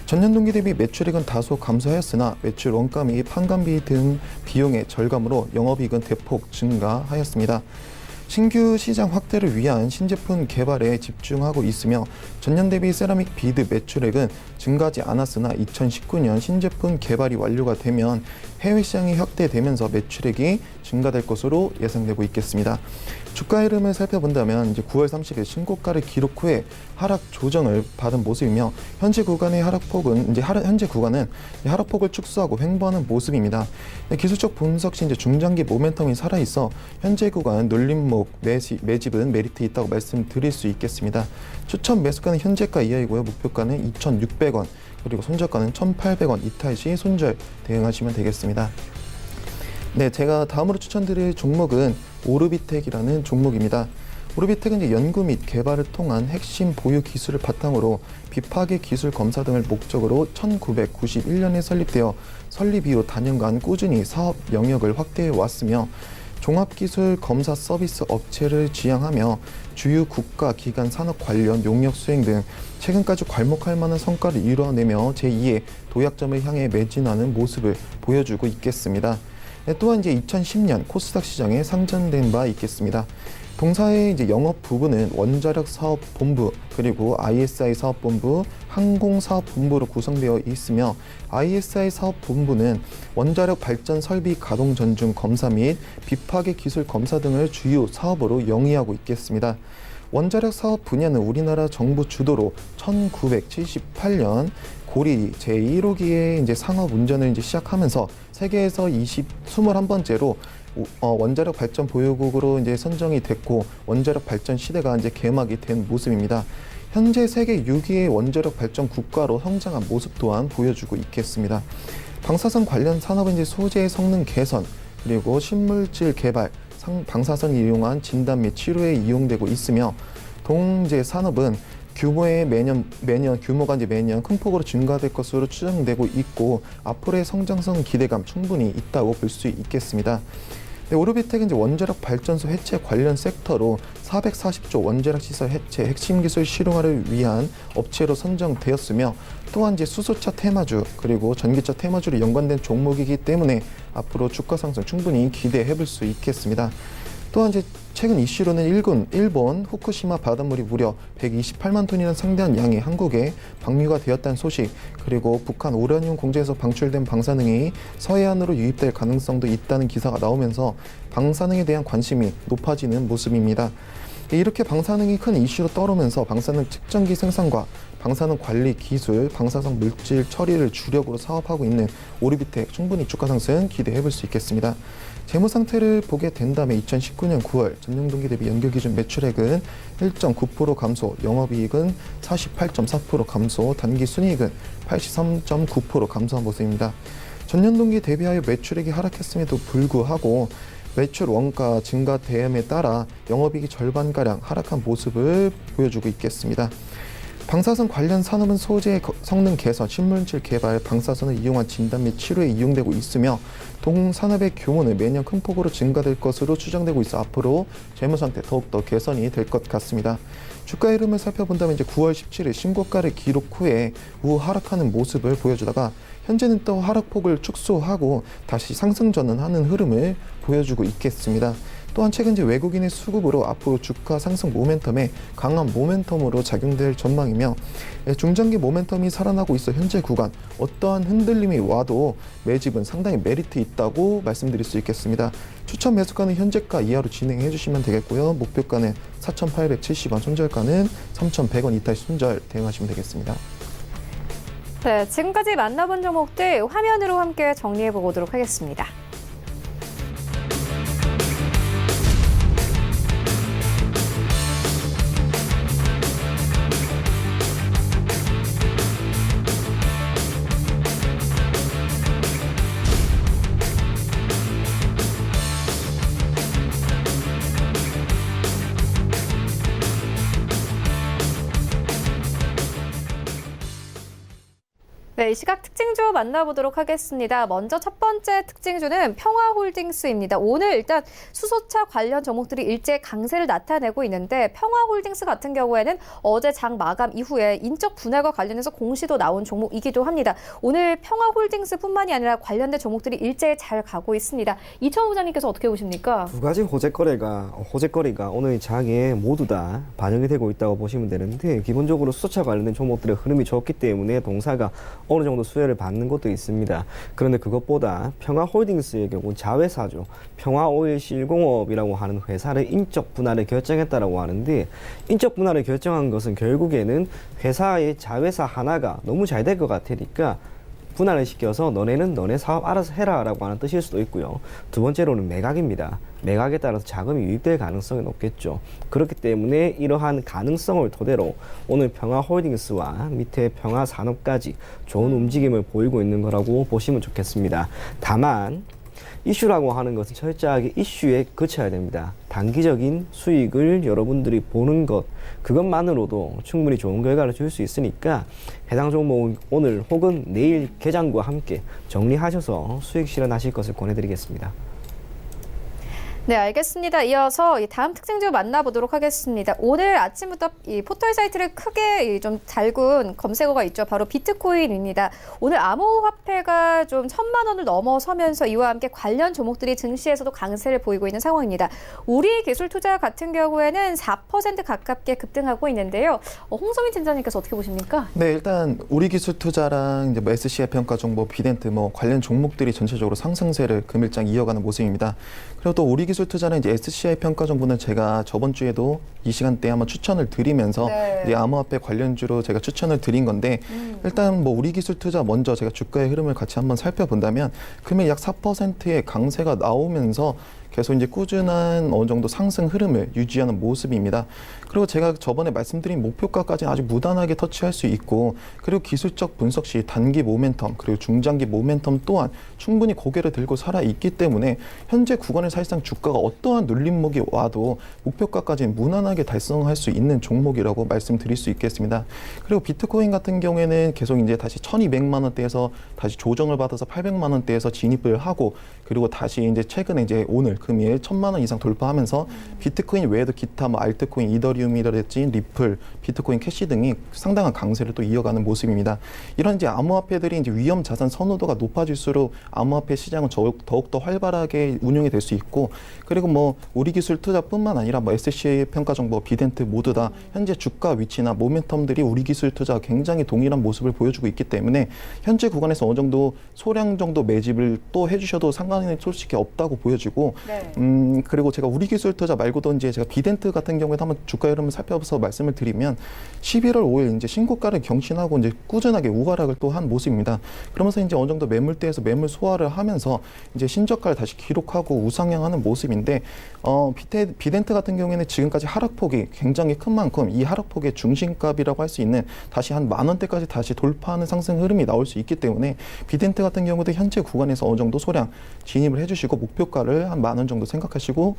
전년 동기 대비 매출액은 다소 감소하였으나 매출 원가 및 판관비 등 비용의 절감으로 영업이익은 대폭 증가하였습니다. 신규 시장 확대를 위한 신제품 개발에 집중하고 있으며 전년 대비 세라믹 비드 매출액은 증가하지 않았으나 2019년 신제품 개발이 완료가 되면 해외 시장이 확대되면서 매출액이 증가될 것으로 예상되고 있겠습니다. 주가 흐름을 살펴본다면 이제 9월 30일 신고가를 기록 후에 하락 조정을 받은 모습이며 현재 구간의 하락폭은 현재 구간은 하락폭을 축소하고 횡보하는 모습입니다. 기술적 분석 시 이제 중장기 모멘텀이 살아 있어 현재 구간 눌림목 매집은 메리트 있다고 말씀드릴 수 있겠습니다. 추천 매수가는 현재가 이하이고요. 목표가는 2,600원 그리고 손절가는 1,800원 이탈 시 손절 대응하시면 되겠습니다. 네, 제가 다음으로 추천드릴 종목은 오르비텍이라는 종목입니다. 오르비텍은 이제 연구 및 개발을 통한 핵심 보유 기술을 바탕으로 비파괴 기술 검사 등을 목적으로 1991년에 설립되어 설립 이후 단연간 꾸준히 사업 영역을 확대해 왔으며 종합기술 검사 서비스 업체를 지향하며 주요 국가 기관 산업 관련 용역 수행 등 최근까지 괄목할 만한 성과를 이루어내며 제2의 도약점을 향해 매진하는 모습을 보여주고 있겠습니다. 또한 이제 2010년 코스닥 시장에 상장된 바 있겠습니다. 동사의 이제 영업 부분은 원자력 사업 본부 그리고 ISI 사업 본부, 항공 사업 본부로 구성되어 있으며 ISI 사업 본부는 원자력 발전 설비 가동 전중 검사 및 비파괴 기술 검사 등을 주요 사업으로 영위하고 있겠습니다. 원자력 사업 분야는 우리나라 정부 주도로 1978년 고리 제1호기의 이제 상업 운전을 이제 시작하면서 세계에서 21번째로 원자력 발전 보유국으로 이제 선정이 됐고 원자력 발전 시대가 이제 개막이 된 모습입니다. 현재 세계 6위의 원자력 발전 국가로 성장한 모습 또한 보여주고 있겠습니다. 방사선 관련 산업은 이제 소재의 성능 개선 그리고 신물질 개발, 방사선을 이용한 진단 및 치료에 이용되고 있으며 동제 산업은 규모가 이제 매년 큰 폭으로 증가될 것으로 추정되고 있고 앞으로의 성장성 기대감 충분히 있다고 볼 수 있겠습니다. 네, 오르비텍은 이제 원자력 발전소 해체 관련 섹터로 440조 원자력 시설 해체 핵심 기술 실용화를 위한 업체로 선정되었으며 또한 이제 수소차 테마주 그리고 전기차 테마주로 연관된 종목이기 때문에 앞으로 주가 상승 충분히 기대해 볼 수 있겠습니다. 또한 이제 최근 이슈로는 일본 후쿠시마 바닷물이 무려 128만 톤이나 상당한 양이 한국에 방류가 되었다는 소식, 그리고 북한 우라늄 공장에서 방출된 방사능이 서해안으로 유입될 가능성도 있다는 기사가 나오면서 방사능에 대한 관심이 높아지는 모습입니다. 이렇게 방사능이 큰 이슈로 떠오르면서 방사능 측정기 생산과 방사능 관리 기술, 방사성 물질 처리를 주력으로 사업하고 있는 오르비텍 충분히 주가 상승 기대해 볼 수 있겠습니다. 재무 상태를 보게 된다면 2019년 9월 전년 동기 대비 연결 기준 매출액은 1.9% 감소, 영업이익은 48.4% 감소, 단기 순이익은 83.9% 감소한 모습입니다. 전년 동기 대비하여 매출액이 하락했음에도 불구하고 매출 원가 증가 대응에 따라 영업이익이 절반가량 하락한 모습을 보여주고 있겠습니다. 방사선 관련 산업은 소재의 성능 개선, 신물질 개발, 방사선을 이용한 진단 및 치료에 이용되고 있으며 동산업의 규모는 매년 큰 폭으로 증가될 것으로 추정되고 있어 앞으로 재무 상태 더욱더 개선이 될 것 같습니다. 주가 흐름을 살펴본다면 이제 9월 17일 신고가를 기록 후에 하락하는 모습을 보여주다가 현재는 또 하락폭을 축소하고 다시 상승 전환하는 흐름을 보여주고 있겠습니다. 또한 최근 이제 외국인의 수급으로 앞으로 주가 상승 모멘텀에 강한 모멘텀으로 작용될 전망이며 중장기 모멘텀이 살아나고 있어 현재 구간 어떠한 흔들림이 와도 매집은 상당히 메리트 있다고 말씀드릴 수 있겠습니다. 추천 매수가는 현재가 이하로 진행해 주시면 되겠고요. 목표가는 4,870원, 손절가는 3,100원 이타의 손절 대응하시면 되겠습니다. 네, 지금까지 만나본 종목들 화면으로 함께 정리해 보도록 하겠습니다. 네, 이 시각 특징주 만나보도록 하겠습니다. 먼저 첫 번째 특징주는 평화홀딩스입니다. 오늘 일단 수소차 관련 종목들이 일제 강세를 나타내고 있는데 평화홀딩스 같은 경우에는 어제 장 마감 이후에 인적 분할과 관련해서 공시도 나온 종목이기도 합니다. 오늘 평화홀딩스뿐만이 아니라 관련된 종목들이 일제 잘 가고 있습니다. 이천호 부장님께서 어떻게 보십니까? 두 가지 호재거리가 오늘 장에 모두 다 반영이 되고 있다고 보시면 되는데 기본적으로 수소차 관련된 종목들의 흐름이 좋기 때문에 동사가 어느 정도 수혜를 받는 것도 있습니다. 그런데 그것보다 평화홀딩스의 경우 자회사죠. 평화오일실공업이라고 하는 회사를 인적 분할을 결정했다라고 하는데 인적 분할을 결정한 것은 결국에는 회사의 자회사 하나가 너무 잘 될 것 같으니까 분할을 시켜서 너네는 너네 사업 알아서 해라 라고 하는 뜻일 수도 있고요. 두 번째로는 매각입니다. 매각에 따라서 자금이 유입될 가능성이 높겠죠. 그렇기 때문에 이러한 가능성을 토대로 오늘 평화홀딩스와 밑에 평화산업까지 좋은 움직임을 보이고 있는 거라고 보시면 좋겠습니다. 다만 이슈라고 하는 것은 철저하게 이슈에 그쳐야 됩니다. 단기적인 수익을 여러분들이 보는 것, 그것만으로도 충분히 좋은 결과를 줄 수 있으니까 해당 종목 오늘 혹은 내일 개장과 함께 정리하셔서 수익 실현하실 것을 권해드리겠습니다. 네, 알겠습니다. 이어서 다음 특징주 만나보도록 하겠습니다. 오늘 아침부터 이 포털 사이트를 크게 좀 달군 검색어가 있죠. 바로 비트코인입니다. 오늘 암호화폐가 좀 1,000만 원을 넘어서면서 이와 함께 관련 종목들이 증시에서도 강세를 보이고 있는 상황입니다. 우리기술투자 같은 경우에는 4% 가깝게 급등하고 있는데요. 홍소민 팀장님께서 어떻게 보십니까? 네, 일단 우리기술투자랑 이제 SCI 평가 정보, 비덴트 관련 종목들이 전체적으로 상승세를 금일장 이어가는 모습입니다. 그리고 또 우리기술 기술 투자는 이제 SCI 평가 정보는 제가 저번 주에도 이 시간대에 한번 추천을 드리면서 네. 이제 암호화폐 관련주로 제가 추천을 드린 건데 일단 뭐 우리 기술 투자 먼저 제가 주가의 흐름을 같이 한번 살펴본다면 금일 약 4%의 강세가 나오면서 계속 이제 꾸준한 어느 정도 상승 흐름을 유지하는 모습입니다. 그리고 제가 저번에 말씀드린 목표가까지 아주 무난하게 터치할 수 있고, 그리고 기술적 분석 시 단기 모멘텀 그리고 중장기 모멘텀 또한 충분히 고개를 들고 살아 있기 때문에 현재 구간에 사실상 주가가 어떠한 눌림목이 와도 목표가까지 무난하게 달성할 수 있는 종목이라고 말씀드릴 수 있겠습니다. 그리고 비트코인 같은 경우에는 계속 이제 다시 1,200만 원대에서 다시 조정을 받아서 800만 원대에서 진입을 하고, 그리고 다시 이제 최근에 이제 오늘 금일 1,000만 원 이상 돌파하면서 비트코인 외에도 기타 뭐 알트코인, 이더리움이라든지 리플, 비트코인 캐시 등이 상당한 강세를 또 이어가는 모습입니다. 이런 이제 암호화폐들이 이제 위험 자산 선호도가 높아질수록 암호화폐 시장은 더욱더 활발하게 운영이 될 수 있고, 그리고 뭐 우리 기술 투자뿐만 아니라 뭐 SCA 평가 정보, 비덴트 모두 다 현재 주가 위치나 모멘텀들이 우리 기술 투자와 굉장히 동일한 모습을 보여주고 있기 때문에 현재 구간에서 어느 정도 소량 정도 매집을 또 해주셔도 상관은 솔직히 없다고 보여지고, 네. 그리고 제가 우리 기술 투자 말고도 이제 제가 비덴트 같은 경우에도 한번 주가 흐름을 살펴서 말씀을 드리면 11월 5일 이제 신고가를 경신하고 이제 꾸준하게 우하락을 또 한 모습입니다. 그러면서 이제 어느 정도 매물대에서 매물 소화를 하면서 이제 신저가를 다시 기록하고 우상향하는 모습인데, 비덴트 같은 경우에는 지금까지 하락폭이 굉장히 큰 만큼 이 하락폭의 중심값이라고 할 수 있는 다시 한 10,000원대까지 다시 돌파하는 상승 흐름이 나올 수 있기 때문에 비덴트 같은 경우도 현재 구간에서 어느 정도 소량 진입을 해주시고 목표가를 한 10,000원 정도 생각하시고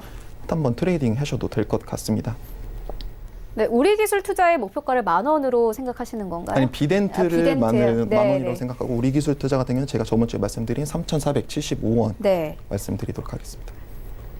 한번 트레이딩 하셔도 될 것 같습니다. 네, 우리 기술 투자의 목표가를 10,000원으로 생각하시는 건가요? 아니 비덴트를 비덴트요. 만 네, 원이라고 네. 생각하고 우리 기술 투자 같은 경우는 제가 저번 주에 말씀드린 3,475원 네. 말씀드리도록 하겠습니다.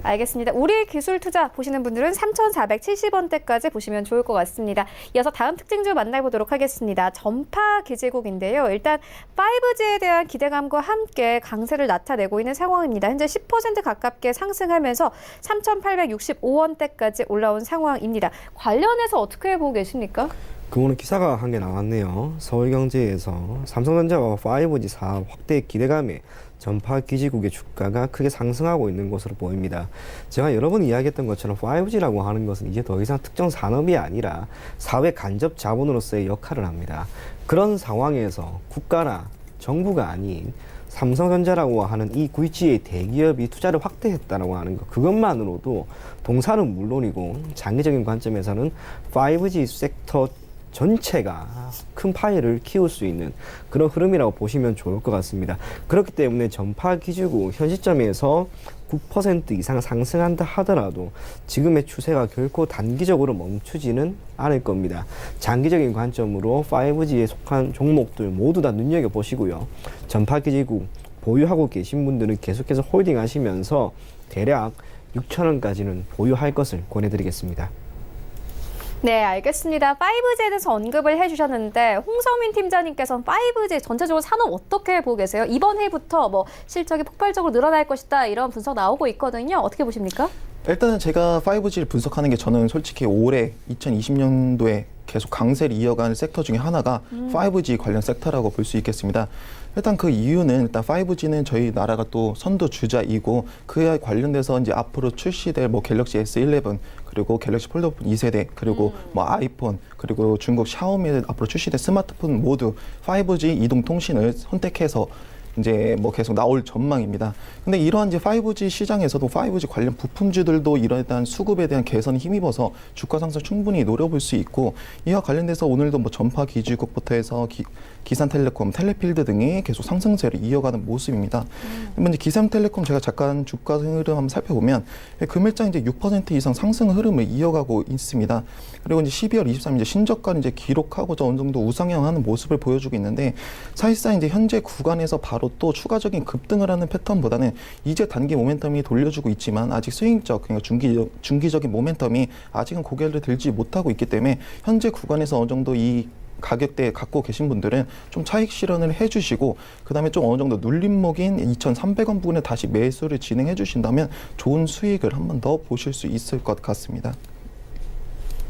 알겠습니다. 우리 기술 투자 보시는 분들은 3,470원대까지 보시면 좋을 것 같습니다. 이어서 다음 특징주 만나보도록 하겠습니다. 전파 기지국인데요. 일단 5G에 대한 기대감과 함께 강세를 나타내고 있는 상황입니다. 현재 10% 가깝게 상승하면서 3,865원대까지 올라온 상황입니다. 관련해서 어떻게 보고 계십니까? 오늘 기사가 한 개 나왔네요. 서울경제에서 삼성전자와 5G 사업 확대 기대감에 전파 기지국의 주가가 크게 상승하고 있는 것으로 보입니다. 제가 여러 번 이야기했던 것처럼 5G라고 하는 것은 이제 더 이상 특정 산업이 아니라 사회 간접 자본으로서의 역할을 합니다. 그런 상황에서 국가나 정부가 아닌 삼성전자라고 하는 이 구이치의 대기업이 투자를 확대했다라고 하는 것, 그것만으로도 동사는 물론이고 장기적인 관점에서는 5G 섹터 전체가 큰 파이를 키울 수 있는 그런 흐름이라고 보시면 좋을 것 같습니다. 그렇기 때문에 전파 기지국 현 시점에서 9% 이상 상승한다 하더라도 지금의 추세가 결코 단기적으로 멈추지는 않을 겁니다. 장기적인 관점으로 5G에 속한 종목들 모두 다 눈여겨보시고요. 전파 기지국 보유하고 계신 분들은 계속해서 홀딩 하시면서 대략 6,000원까지는 보유할 것을 권해드리겠습니다. 네, 알겠습니다. 5G에 대해서 언급을 해주셨는데 홍성민 팀장님께서는 5G 전체적으로 산업 어떻게 보고 계세요? 이번 해부터 뭐 실적이 폭발적으로 늘어날 것이다 이런 분석 나오고 있거든요. 어떻게 보십니까? 일단은 제가 5G를 분석하는 게 저는 솔직히 올해 2020년도에 계속 강세를 이어가는 섹터 중에 하나가 5G 관련 섹터라고 볼 수 있겠습니다. 일단 그 이유는 일단 5G는 저희 나라가 또 선도 주자이고 그에 관련돼서 이제 앞으로 출시될 뭐 갤럭시 S11 그리고 갤럭시 폴더폰 2세대 그리고 뭐 아이폰 그리고 중국 샤오미 앞으로 출시될 스마트폰 모두 5G 이동 통신을 선택해서 이제 뭐 계속 나올 전망입니다. 근데 이러한 이제 5G 시장에서도 5G 관련 부품주들도 이러한 수급에 대한 개선에 힘입어서 주가 상승 충분히 노려볼 수 있고, 이와 관련돼서 오늘도 뭐 전파 기지국부터 해서 기산텔레콤, 텔레필드 등이 계속 상승세를 이어가는 모습입니다. 이제 기산텔레콤 제가 잠깐 주가 흐름 한번 살펴보면 금일장 이제 6% 이상 상승 흐름을 이어가고 있습니다. 그리고 이제 12월 23일 이제 신저가를 이제 기록하고자 어느 정도 우상향하는 모습을 보여주고 있는데, 사실상 이제 현재 구간에서 바로 또 추가적인 급등을 하는 패턴보다는 이제 단기 모멘텀이 돌려주고 있지만 아직 스윙적, 그러니까 중기적인 모멘텀이 아직은 고개를 들지 못하고 있기 때문에 현재 구간에서 어느 정도 이 가격대에 갖고 계신 분들은 좀 차익 실현을 해주시고 그 다음에 좀 어느 정도 눌림목인 2,300원 부분에 다시 매수를 진행해 주신다면 좋은 수익을 한 번 더 보실 수 있을 것 같습니다.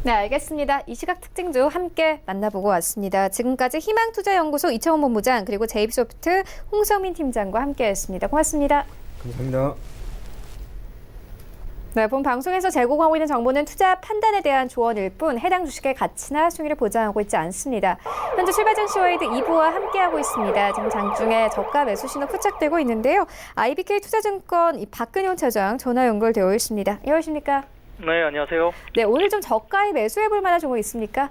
네, 알겠습니다. 이 시각 특징주 함께 만나보고 왔습니다. 지금까지 희망투자연구소 이창원 본부장 그리고 제이소프트 홍성민 팀장과 함께했습니다. 고맙습니다. 감사합니다. 네, 본 방송에서 제공하고 있는 정보는 투자 판단에 대한 조언일 뿐 해당 주식의 가치나 수익을 보장하고 있지 않습니다. 현재 출발 증시와이드 2부와 함께하고 있습니다. 지금 장중에 저가 매수 신호 포착되고 있는데요. IBK 투자증권 박근효 차장 전화 연결되어 있습니다. 안녕하십니까? 네, 안녕하세요. 네, 오늘 좀 저가에 매수해 볼 만한 종목 있습니까?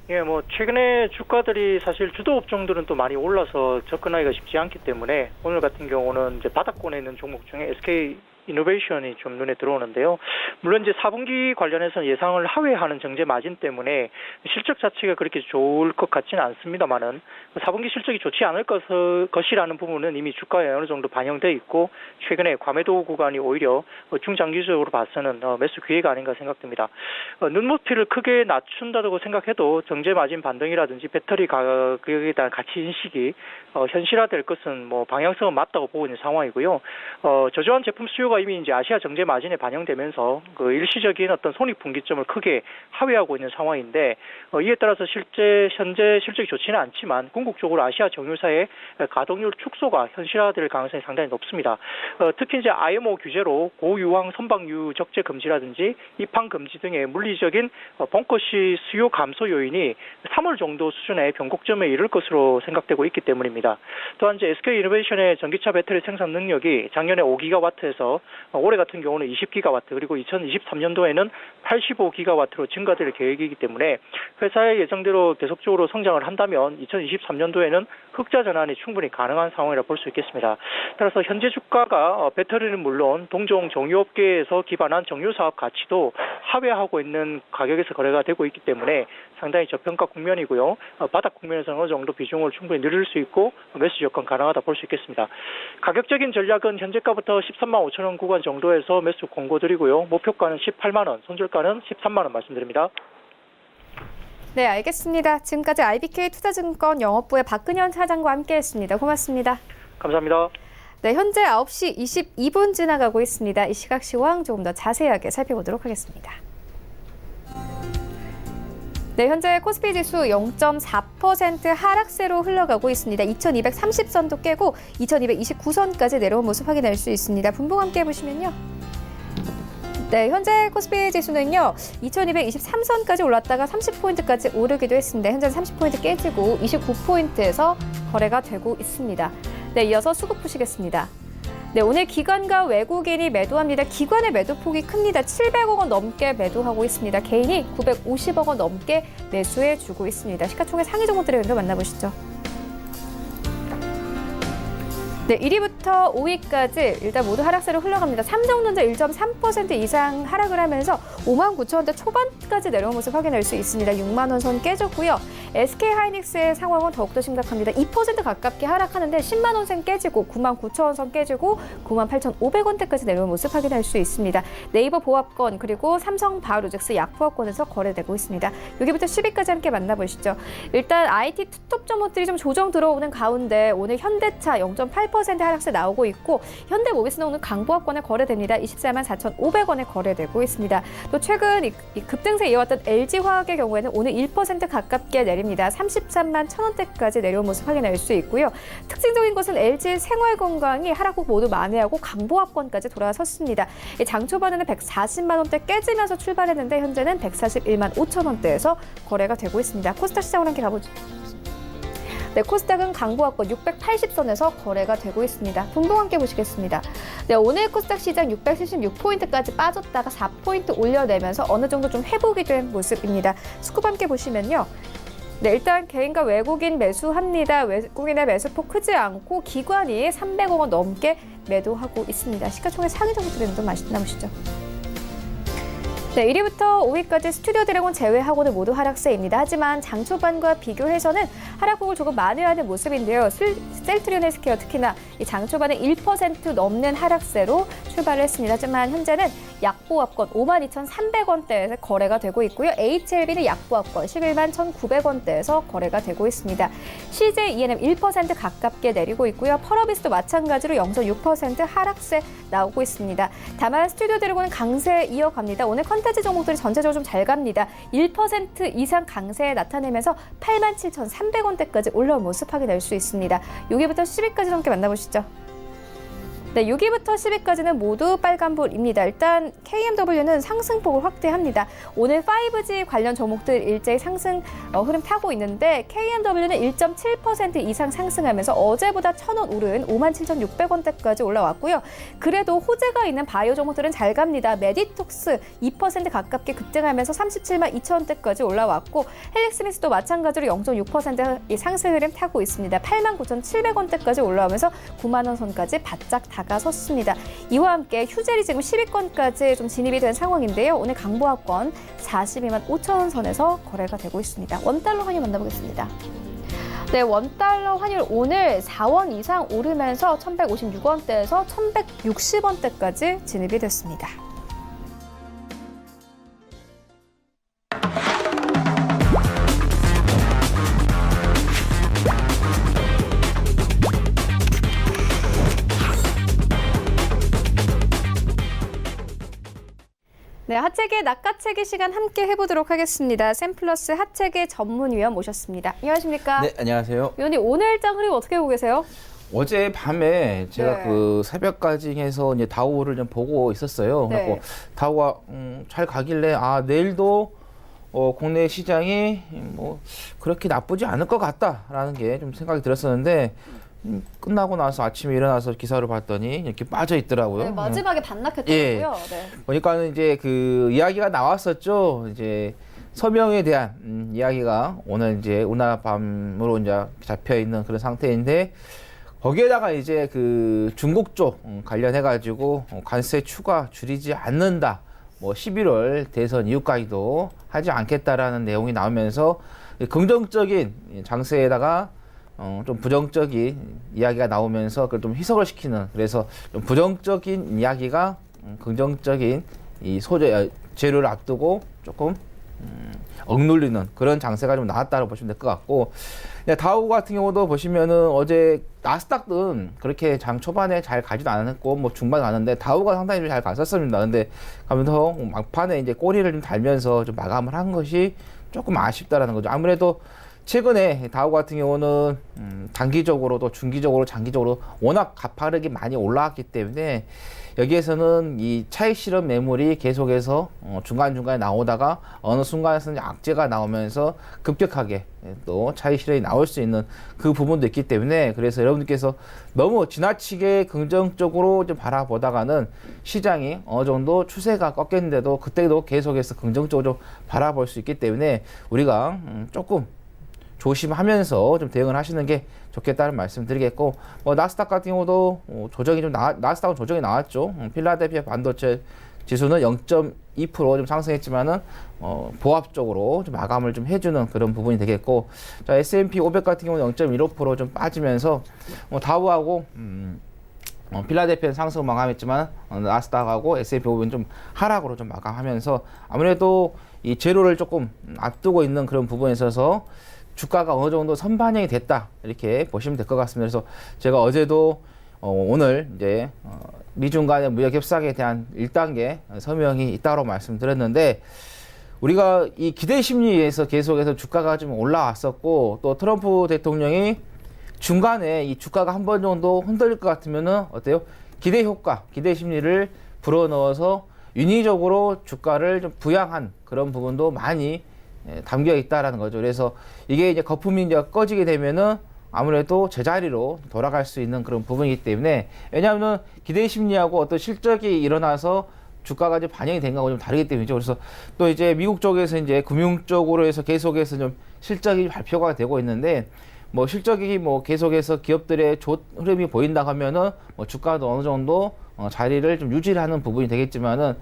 예, 최근에 주가들이 사실 주도 업종들은 또 많이 올라서 접근하기가 쉽지 않기 때문에 오늘 같은 경우는 이제 바닥권에 있는 종목 중에 SK 이노베이션이 좀 눈에 들어오는데요. 물론 이제 4분기 관련해서는 예상을 하회하는 정제 마진 때문에 실적 자체가 그렇게 좋을 것 같지는 않습니다만은 4분기 실적이 좋지 않을 것이라는 부분은 이미 주가에 어느 정도 반영돼 있고 최근에 과매도 구간이 오히려 중장기적으로 봐서는 매수 기회가 아닌가 생각됩니다. 눈높이를 크게 낮춘다고 생각해도 정제 마진 반등이라든지 배터리 가격에 대한 가치 인식이 현실화될 것은 방향성은 맞다고 보고 있는 상황이고요. 저조한 제품 수요가 이미 이제 아시아 정제 마진에 반영되면서 그 일시적인 어떤 손익 분기점을 크게 하회하고 있는 상황인데 이에 따라서 현재 실적이 좋지는 않지만 궁극적으로 아시아 정유사의 가동률 축소가 현실화될 가능성이 상당히 높습니다. 특히 이제 IMO 규제로 고유황 선박유 적재 금지라든지 입항 금지 등의 물리적인 벙커시 수요 감소 요인이 3월 정도 수준의 변곡점에 이를 것으로 생각되고 있기 때문입니다. 또한 이제 SK 이노베이션의 전기차 배터리 생산 능력이 작년에 5기가와트에서 올해 같은 경우는 20기가와트 그리고 2023년도에는 85기가와트로 증가될 계획이기 때문에 회사의 예정대로 계속적으로 성장을 한다면 2023년도에는 흑자 전환이 충분히 가능한 상황이라 볼 수 있겠습니다. 따라서 현재 주가가 배터리는 물론 동종 정유업계에서 기반한 정유사업 가치도 하회하고 있는 가격에서 거래가 되고 있기 때문에 상당히 저평가 국면이고요. 바닥 국면에서는 어느 정도 비중을 충분히 늘릴 수 있고 매수 접근 가능하다 볼 수 있겠습니다. 가격적인 전략은 현재가부터 13만 5천 원 구간 정도에서 매수 공고드리고요. 목표가는 18만 원, 손절가는 13만 원 말씀드립니다. 네, 알겠습니다. 지금까지 IBK 투자증권 영업부의 박근현 차장과 함께했습니다. 고맙습니다. 감사합니다. 네, 현재 9시 22분 지나가고 있습니다. 이 시각 시황 조금 더 자세하게 살펴보도록 하겠습니다. 네, 현재 코스피 지수 0.4% 하락세로 흘러가고 있습니다. 2230선도 깨고 2229선까지 내려온 모습 확인할 수 있습니다. 분봉 함께 보시면요. 네, 현재 코스피 지수는요. 2223선까지 올랐다가 30포인트까지 오르기도 했습니다. 현재 30포인트 깨지고 29포인트에서 거래가 되고 있습니다. 네, 이어서 수급 보시겠습니다. 네, 오늘 기관과 외국인이 매도합니다. 기관의 매도폭이 큽니다. 700억 원 넘게 매도하고 있습니다. 개인이 950억 원 넘게 매수해주고 있습니다. 시가총액 상위 종목들의 연도 만나보시죠. 네, 1위부터 5위까지 일단 모두 하락세로 흘러갑니다. 삼성전자 1.3% 이상 하락을 하면서 59,000원대 초반까지 내려온 모습 확인할 수 있습니다. 6만 원 선 깨졌고요. SK하이닉스의 상황은 더욱더 심각합니다. 2% 가깝게 하락하는데 10만 원 선 깨지고 99,000원 선 깨지고 98,500원대까지 내려온 모습 확인할 수 있습니다. 네이버 보합권 그리고 삼성 바이오로직스 약보합권에서 거래되고 있습니다. 여기부터 10위까지 함께 만나보시죠. 일단 IT 투톱 종목들이 좀 조정 들어오는 가운데 오늘 현대차 0.8% 하락세 나오고 있고 현대모비스는 오늘 강보합권에 거래됩니다. 24만 4,500원에 거래되고 있습니다. 또 최근 이 급등세 이어왔던 LG화학의 경우에는 오늘 1% 가깝게 내립니다. 33만 1,000원대까지 내려온 모습 확인할 수 있고요. 특징적인 것은 LG 생활건강이 하락폭 모두 만회하고 강보합권까지 돌아섰습니다. 장 초반에는 140만 원대 깨지면서 출발했는데 현재는 141만 5천 원대에서 거래가 되고 있습니다. 코스닥 시장으로 함께 가보죠. 네, 코스닥은 강보합권 680선에서 거래가 되고 있습니다. 분봉 함께 보시겠습니다. 네, 오늘 코스닥 시장 676포인트까지 빠졌다가 4포인트 올려내면서 어느 정도 좀 회복이 된 모습입니다. 스쿱 함께 보시면요. 네, 일단 개인과 외국인 매수합니다. 외국인의 매수폭 크지 않고 기관이 300억 원 넘게 매도하고 있습니다. 시가총액 상위 종목들은 만나보시죠. 네, 1위부터 5위까지 스튜디오 드래곤 제외하고는 모두 하락세입니다. 하지만 장 초반과 비교해서는 하락폭을 조금 만회하는 모습인데요. 셀트리온 헬스케어 특히나 이 장 초반에 1% 넘는 하락세로 출발을 했습니다. 하지만 현재는 약보합권 52,300원대에서 거래가 되고 있고요. HLB는 약보합권 11만 1,900원대에서 거래가 되고 있습니다. CJ ENM 1% 가깝게 내리고 있고요. 펄어비스도 마찬가지로 0.6% 하락세 나오고 있습니다. 다만 스튜디오 드래곤은 강세 이어갑니다. 오늘 컨텐츠 종목들이 전체적으로 좀 잘 갑니다. 1% 이상 강세 나타내면서 87,300원대까지 올라온 모습 확인할 수 있습니다. 여기부터 10위까지 함께 만나보시죠. 네, 6위부터 10위까지는 모두 빨간불입니다. 일단 KMW는 상승폭을 확대합니다. 오늘 5G 관련 종목들 일제히 상승 흐름 타고 있는데 KMW는 1.7% 이상 상승하면서 어제보다 1,000원 오른 57,600원대까지 올라왔고요. 그래도 호재가 있는 바이오 종목들은 잘 갑니다. 메디톡스 2% 가깝게 급등하면서 372,000원대까지 올라왔고 헬릭스미스도 마찬가지로 0.6% 상승 흐름 타고 있습니다. 89,700원대까지 올라오면서 9만 원 선까지 바짝 다가섰습니다. 이와 함께 휴젤이 지금 10위권까지 좀 진입이 된 상황인데요. 오늘 강보합권 42만 5천 원 선에서 거래가 되고 있습니다. 원달러 환율 만나보겠습니다. 네, 원달러 환율 오늘 4원 이상 오르면서 1,156원대에서 1,160원대까지 진입이 됐습니다. 네, 하체계 낚아채기 시간 함께 해보도록 하겠습니다. 샘플러스 하체계 전문위원 모셨습니다. 안녕하십니까? 네, 안녕하세요. 위원님, 오늘 일정 흐름 어떻게 보고 계세요? 어제 밤에 제가 네. 그 새벽까지 해서 이제 다우를 좀 보고 있었어요. 네. 그래서 다우가 잘 가길래 내일도 국내 시장이 뭐 그렇게 나쁘지 않을 것 같다라는 게 좀 생각이 들었었는데 끝나고 나서 아침에 일어나서 기사를 봤더니 이렇게 빠져 있더라고요. 네, 마지막에 반락했더라고요. 예. 네. 보니까는 이제 그 이야기가 나왔었죠. 이제 서명에 대한 이야기가 오늘 이제 운하밤으로 이제 잡혀 있는 그런 상태인데 거기에다가 이제 그 중국 쪽 관련해 가지고 관세 추가 줄이지 않는다. 뭐 11월 대선 이후까지도 하지 않겠다라는 내용이 나오면서 긍정적인 장세에다가 좀 부정적인 이야기가 나오면서 그걸 좀 희석을 시키는, 그래서 좀 부정적인 이야기가 긍정적인 이 재료를 앞두고 조금 억눌리는 그런 장세가 좀 나왔다고 보시면 될 것 같고, 다우 같은 경우도 보시면은 어제 나스닥은 그렇게 장 초반에 잘 가지도 않았고 뭐 중반에 가는데 다우가 상당히 잘 갔었습니다. 근데 가면서 막판에 이제 꼬리를 좀 달면서 좀 마감을 한 것이 조금 아쉽다라는 거죠. 아무래도 최근에 다우 같은 경우는 단기적으로도 중기적으로 장기적으로 워낙 가파르게 많이 올라왔기 때문에 여기에서는 이 차익 실현 매물이 계속해서 중간중간에 나오다가 어느 순간에서는 악재가 나오면서 급격하게 또 차익 실현이 나올 수 있는 그 부분도 있기 때문에, 그래서 여러분들께서 너무 지나치게 긍정적으로 좀 바라보다가는 시장이 어느 정도 추세가 꺾였는데도 그때도 계속해서 긍정적으로 좀 바라볼 수 있기 때문에 우리가 조금 조심하면서 좀 대응을 하시는 게 좋겠다는 말씀 드리겠고, 뭐 나스닥 같은 경우도 조정이 좀 나스닥은 조정이 나왔죠. 필라델피아 반도체 지수는 0.2% 좀 상승했지만은 보합적으로 좀 마감을 좀 해주는 그런 부분이 되겠고, 자, S&P 500 같은 경우는 0.15% 좀 빠지면서 다우하고 필라델피아는 상승 마감했지만 나스닥하고 S&P 500은 좀 하락으로 좀 마감하면서 아무래도 이 재료를 조금 앞두고 있는 그런 부분에 있어서 주가가 어느 정도 선반영이 됐다, 이렇게 보시면 될 것 같습니다. 그래서 제가 어제도 오늘 이제 미중 간의 무역 협상에 대한 1단계 서명이 있다고 말씀드렸는데, 우리가 이 기대 심리에서 계속해서 주가가 좀 올라왔었고, 또 트럼프 대통령이 중간에 이 주가가 한 번 정도 흔들릴 것 같으면은 어때요? 기대 효과, 기대 심리를 불어넣어서 인위적으로 주가를 좀 부양한 그런 부분도 많이 담겨 있다라는 거죠. 그래서 이게 이제 거품이 이제 꺼지게 되면은 아무래도 제자리로 돌아갈 수 있는 그런 부분이기 때문에, 왜냐하면 기대 심리하고 어떤 실적이 일어나서 주가가 이제 반영이 된 거하고 좀 다르기 때문이죠. 그래서 또 이제 미국 쪽에서 이제 금융 쪽으로 해서 계속해서 좀 실적이 발표가 되고 있는데, 뭐 실적이 뭐 계속해서 기업들의 흐름이 보인다 하면은 뭐 주가도 어느 정도 자리를 좀 유지하는 부분이 되겠지만은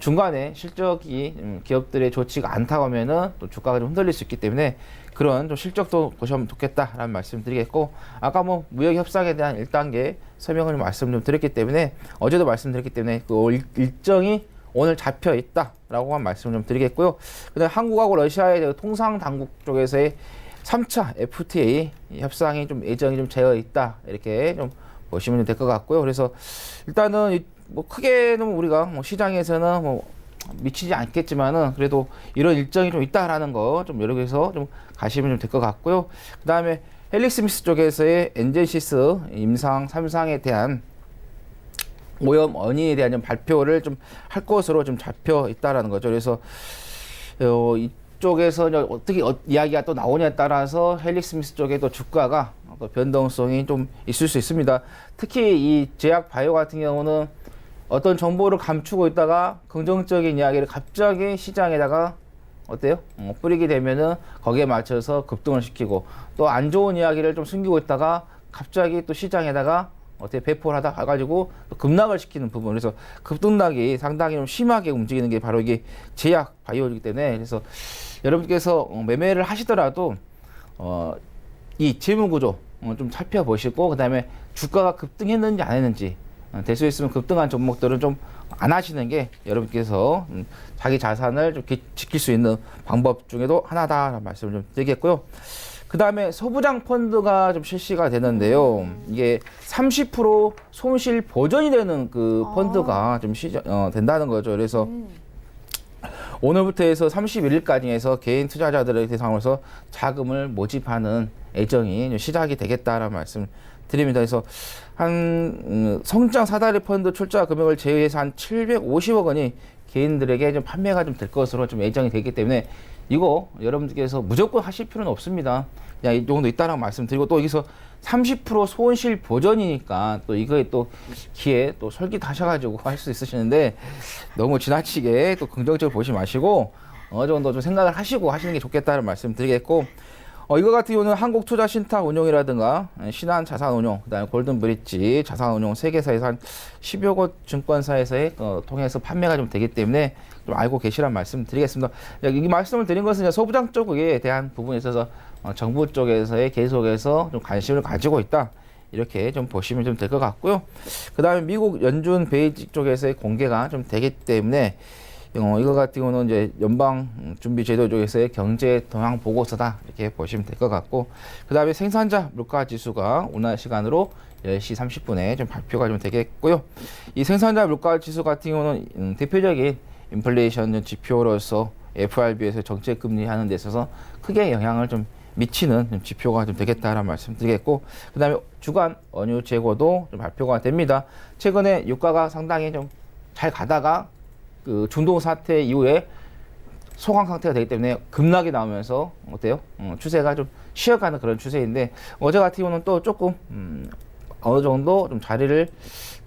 중간에 실적이 기업들의 좋지가 않다고 하면은 또 주가가 좀 흔들릴 수 있기 때문에 그런 좀 실적도 보시면 좋겠다라는 말씀 드리겠고, 아까 뭐 무역 협상에 대한 1단계 설명을 말씀 좀 드렸기 때문에, 어제도 말씀드렸기 때문에 그 일정이 오늘 잡혀 있다라고만 말씀 좀 드리겠고요. 그다음에 한국하고 러시아의 통상 당국 쪽에서의 3차 FTA 협상이 좀 예정이 좀 되어 있다, 이렇게 좀 보시면 될 것 같고요. 그래서 일단은 뭐 크게는 우리가 뭐 시장에서는 뭐 미치지 않겠지만은 그래도 이런 일정이 좀 있다라는 거 좀 여러 개서 좀 가시면 좀 될 것 같고요. 그 다음에 헬릭스미스 쪽에서의 엔젠시스 임상 3상에 대한 오염 원인에 대한 좀 발표를 좀 할 것으로 좀 잡혀 있다라는 거죠. 그래서 이쪽에서 어떻게 이야기가 또 나오냐에 따라서 헬릭스미스 쪽에 또 주가가 또 변동성이 좀 있을 수 있습니다. 특히 이 제약 바이오 같은 경우는 어떤 정보를 감추고 있다가 긍정적인 이야기를 갑자기 시장에다가 어때요? 뿌리게 되면은 거기에 맞춰서 급등을 시키고 또 안 좋은 이야기를 좀 숨기고 있다가 갑자기 또 시장에다가 어떻게 배포를 하다 가지고 급락을 시키는 부분. 그래서 급등락이 상당히 좀 심하게 움직이는 게 바로 이게 제약 바이오이기 때문에 그래서 여러분께서 매매를 하시더라도 이 재무 구조 좀 살펴보시고 그다음에 주가가 급등했는지 안 했는지 될 수 있으면 급등한 종목들은 좀 안 하시는 게 여러분께서 자기 자산을 좀 지킬 수 있는 방법 중에도 하나다라는 말씀을 좀 드리겠고요. 그 다음에 소부장 펀드가 좀 실시가 되는데요. 이게 30% 손실 보전이 되는 그 펀드가 좀 된다는 거죠. 그래서 오늘부터 해서 31일까지 해서 개인 투자자들의 대상으로서 자금을 모집하는 예정이 시작이 되겠다라는 말씀 드립니다. 그래서 한 성장 사다리 펀드 출자 금액을 제외해서 한 750억 원이 개인들에게 좀 판매가 좀 될 것으로 좀 예정이 되기 때문에 이거 여러분들께서 무조건 하실 필요는 없습니다. 그냥 이 정도 있다라고 말씀드리고 또 여기서 30% 손실 보전이니까 또 이거에 또 기회 또 솔깃하셔가지고 할 수 있으시는데 너무 지나치게 또 긍정적으로 보지 마시고 어느 정도 좀 생각을 하시고 하시는 게 좋겠다는 말씀 드리겠고 이거 같은 경우는 한국투자신탁운용이라든가 신한자산운용, 그다음에 골든브릿지 자산운용 3개사에서 한 10여 곳 증권사에서의 통해서 판매가 좀 되기 때문에 좀 알고 계시란 말씀 드리겠습니다. 이 말씀을 드린 것은 소부장 쪽에 대한 부분에 있어서 정부 쪽에서의 계속해서 좀 관심을 가지고 있다. 이렇게 좀 보시면 좀 될 것 같고요. 그 다음에 미국 연준 베이직 쪽에서의 공개가 좀 되기 때문에 이거 같은 경우는 이제 연방준비제도 쪽에서의 경제 동향 보고서다 이렇게 보시면 될 것 같고 그 다음에 생산자 물가 지수가 오늘 시간으로 10시 30분에 좀 발표가 좀 되겠고요. 이 생산자 물가 지수 같은 경우는 대표적인 인플레이션 지표로서 FRB에서 정책 금리 하는 데 있어서 크게 영향을 좀 미치는 지표가 좀 되겠다라는 말씀 드리겠고 그 다음에 주간 원유 재고도 좀 발표가 됩니다. 최근에 유가가 상당히 좀 잘 가다가 그 중동 사태 이후에 소강 상태가 되기 때문에 급락이 나오면서 어때요? 추세가 좀 쉬어가는 그런 추세인데 어제 같은 경우는 또 조금 어느 정도 좀 자리를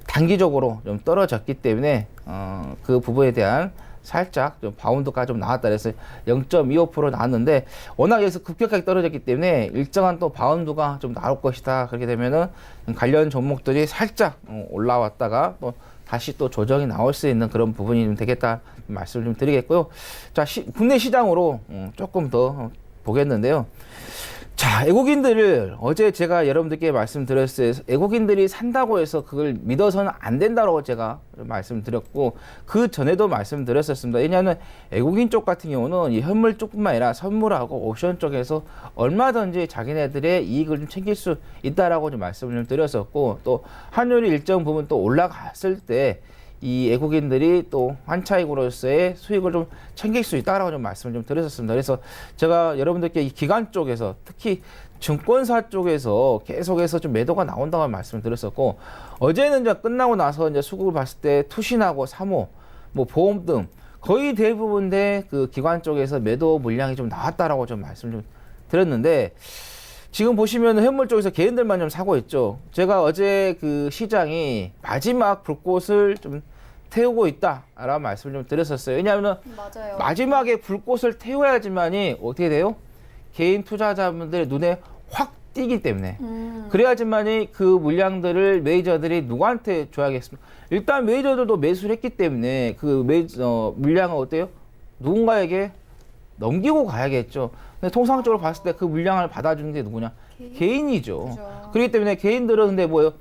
단기적으로 좀 떨어졌기 때문에 그 부분에 대한 살짝 좀 바운드가 좀 나왔다 그래서 0.25% 나왔는데 워낙 여기서 급격하게 떨어졌기 때문에 일정한 또 바운드가 좀 나올 것이다. 그렇게 되면은 관련 종목들이 살짝 올라왔다가 또 다시 또 조정이 나올 수 있는 그런 부분이 좀 되겠다 말씀을 좀 드리겠고요. 자, 국내 시장으로 조금 더 보겠는데요. 자, 외국인들을 어제 제가 여러분들께 말씀드렸어요. 외국인들이 산다고 해서 그걸 믿어서는 안 된다고 제가 말씀드렸고 그 전에도 말씀드렸었습니다. 왜냐하면 외국인 쪽 같은 경우는 이 현물 쪽뿐만 아니라 선물하고 옵션 쪽에서 얼마든지 자기네들의 이익을 좀 챙길 수 있다라고 좀 말씀을 좀 드렸었고 또 환율이 일정 부분 또 올라갔을 때 이 외국인들이 또 환차익으로서의 수익을 좀 챙길 수 있다라고 좀 말씀을 좀 드렸었습니다. 그래서 제가 여러분들께 이 기관 쪽에서 특히 증권사 쪽에서 계속해서 좀 매도가 나온다고 말씀을 드렸었고 어제는 이제 끝나고 나서 이제 수급을 봤을 때 투신하고 사모, 뭐 보험 등 거의 대부분의 그 기관 쪽에서 매도 물량이 좀 나왔다라고 좀 말씀을 좀 드렸는데 지금 보시면 현물 쪽에서 개인들만 좀 사고 있죠. 제가 어제 그 시장이 마지막 불꽃을 좀 태우고 있다라는 말씀을 좀 드렸었어요. 왜냐하면 맞아요. 마지막에 불꽃을 태워야지만이 어떻게 돼요? 개인 투자자분들의 눈에 확 띄기 때문에 그래야지만이 그 물량들을 메이저들이 누구한테 줘야겠습니까? 일단 메이저들도 매수를 했기 때문에 그 물량은 어때요? 누군가에게 넘기고 가야겠죠. 근데 통상적으로 봤을 때 그 물량을 받아주는 게 누구냐? 개인이죠. 그죠. 그렇기 때문에 개인들은 근데 뭐예요?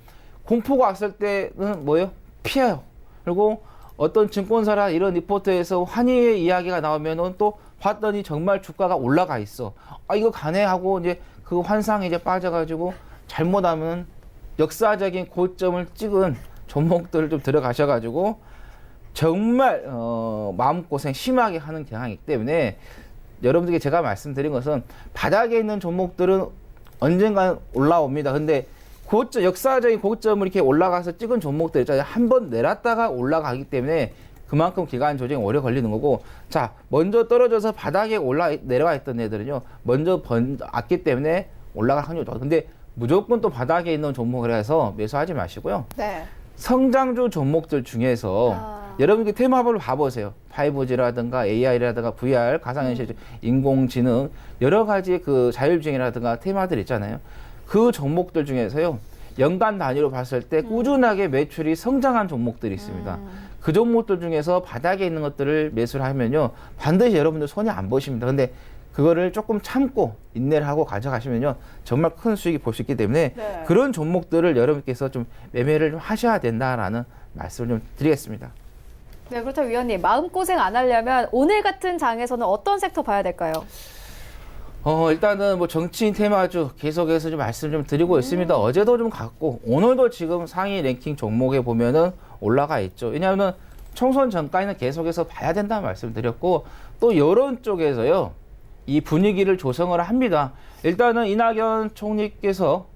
공포가 왔을 때는 뭐예요? 피해요. 그리고 어떤 증권사나 이런 리포트에서 환희의 이야기가 나오면은 또 봤더니 정말 주가가 올라가 있어. 아, 이거 가네 하고 이제 그 환상에 이제 빠져가지고 잘못하면 역사적인 고점을 찍은 종목들을 좀 들어가셔가지고 정말 마음고생 심하게 하는 경향이기 때문에 여러분들께 제가 말씀드린 것은 바닥에 있는 종목들은 언젠가 올라옵니다. 근데 고점, 역사적인 고점을 이렇게 올라가서 찍은 종목들 있잖아요. 한 번 내렸다가 올라가기 때문에 그만큼 기간 조정이 오래 걸리는 거고, 자, 먼저 떨어져서 바닥에 내려와 있던 애들은요, 먼저 왔기 때문에 올라갈 확률이 높아요. 근데 무조건 또 바닥에 있는 종목을 해서 매수하지 마시고요. 네. 성장주 종목들 중에서 여러분 그 테마별로 봐보세요. 5G라든가 AI라든가 VR, 가상현실, 인공지능 여러 가지 그 자율주행이라든가 테마들 있잖아요. 그 종목들 중에서요. 연간 단위로 봤을 때 꾸준하게 매출이 성장한 종목들이 있습니다. 그 종목들 중에서 바닥에 있는 것들을 매수를 하면요. 반드시 여러분들 손이 안 보십니다. 근데 그거를 조금 참고 인내를 하고 가져가시면요. 정말 큰 수익이 볼 수 있기 때문에 네. 그런 종목들을 여러분께서 좀 매매를 좀 하셔야 된다라는 말씀을 좀 드리겠습니다. 네, 그렇다면 위원님, 마음고생 안 하려면 오늘 같은 장에서는 어떤 섹터 봐야 될까요? 일단은 뭐 정치인 테마주 계속해서 좀 말씀 좀 드리고 있습니다. 어제도 좀 갔고 오늘도 지금 상위 랭킹 종목에 보면은 올라가 있죠. 왜냐하면 총선 전까지는 계속해서 봐야 된다는 말씀을 드렸고, 또 여론 쪽에서요 이 분위기를 조성을 합니다. 일단은 이낙연 총리께서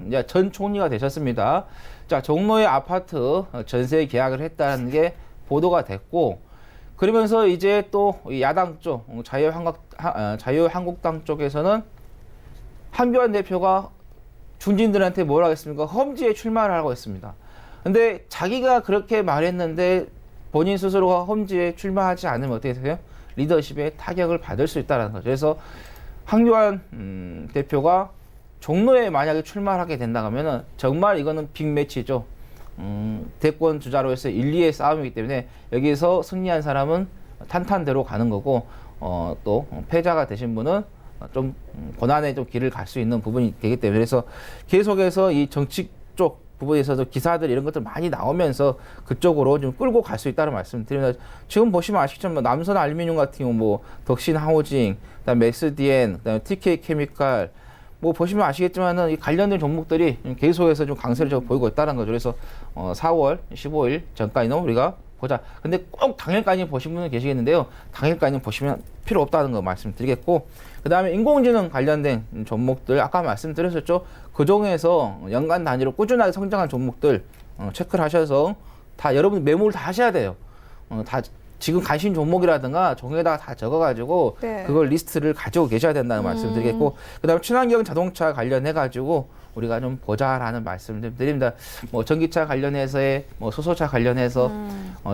이제 전 총리가 되셨습니다. 자, 종로의 아파트 전세 계약을 했다는 게 보도가 됐고, 그러면서 이제 또 야당 쪽 자유한국당 쪽에서는 한교안 대표가 중진들한테 뭐라고 했습니까? 험지에 출마를 하고 있습니다. 근데 자기가 그렇게 말했는데 본인 스스로가 험지에 출마하지 않으면 어떻게 돼요? 리더십에 타격을 받을 수 있다는 거죠. 그래서 한교안 대표가 종로에 만약에 출마를 하게 된다 하면은 정말 이거는 빅매치죠. 대권 주자로서 1, 2의 싸움이기 때문에 여기서 승리한 사람은 탄탄대로 가는 거고, 또 패자가 되신 분은 좀 고난의 좀 길을 갈 수 있는 부분이 되기 때문에, 그래서 계속해서 이 정치 쪽 부분에서도 기사들 이런 것들 많이 나오면서 그쪽으로 좀 끌고 갈 수 있다는 말씀을 드립니다. 지금 보시면 아시겠지만 남선 알루미늄 같은 경우 뭐 덕신 하우징, 그다음에 SDN, 그다음에 TK 케미칼, 뭐 보시면 아시겠지만은 이 관련된 종목들이 계속해서 좀 강세를 좀 보이고 있다는 거죠. 그래서 4월 15일 전까지는 우리가 보자. 근데 꼭 당일까지 보신 분은 계시겠는데요. 당일까지는 보시면 필요 없다는 거 말씀드리겠고, 그 다음에 인공지능 관련된 종목들 아까 말씀드렸었죠. 그 중에서 연간 단위로 꾸준하게 성장한 종목들 체크를 하셔서 다 여러분 메모를 다 하셔야 돼요. 다 지금 관심 종목이라든가 종에다가 다 적어가지고 네. 그걸 리스트를 가지고 계셔야 된다는 말씀드리겠고, 그다음에 친환경 자동차 관련해가지고 우리가 좀 보자라는 말씀을 좀 드립니다. 뭐 전기차 관련해서의 뭐 수소차 관련해서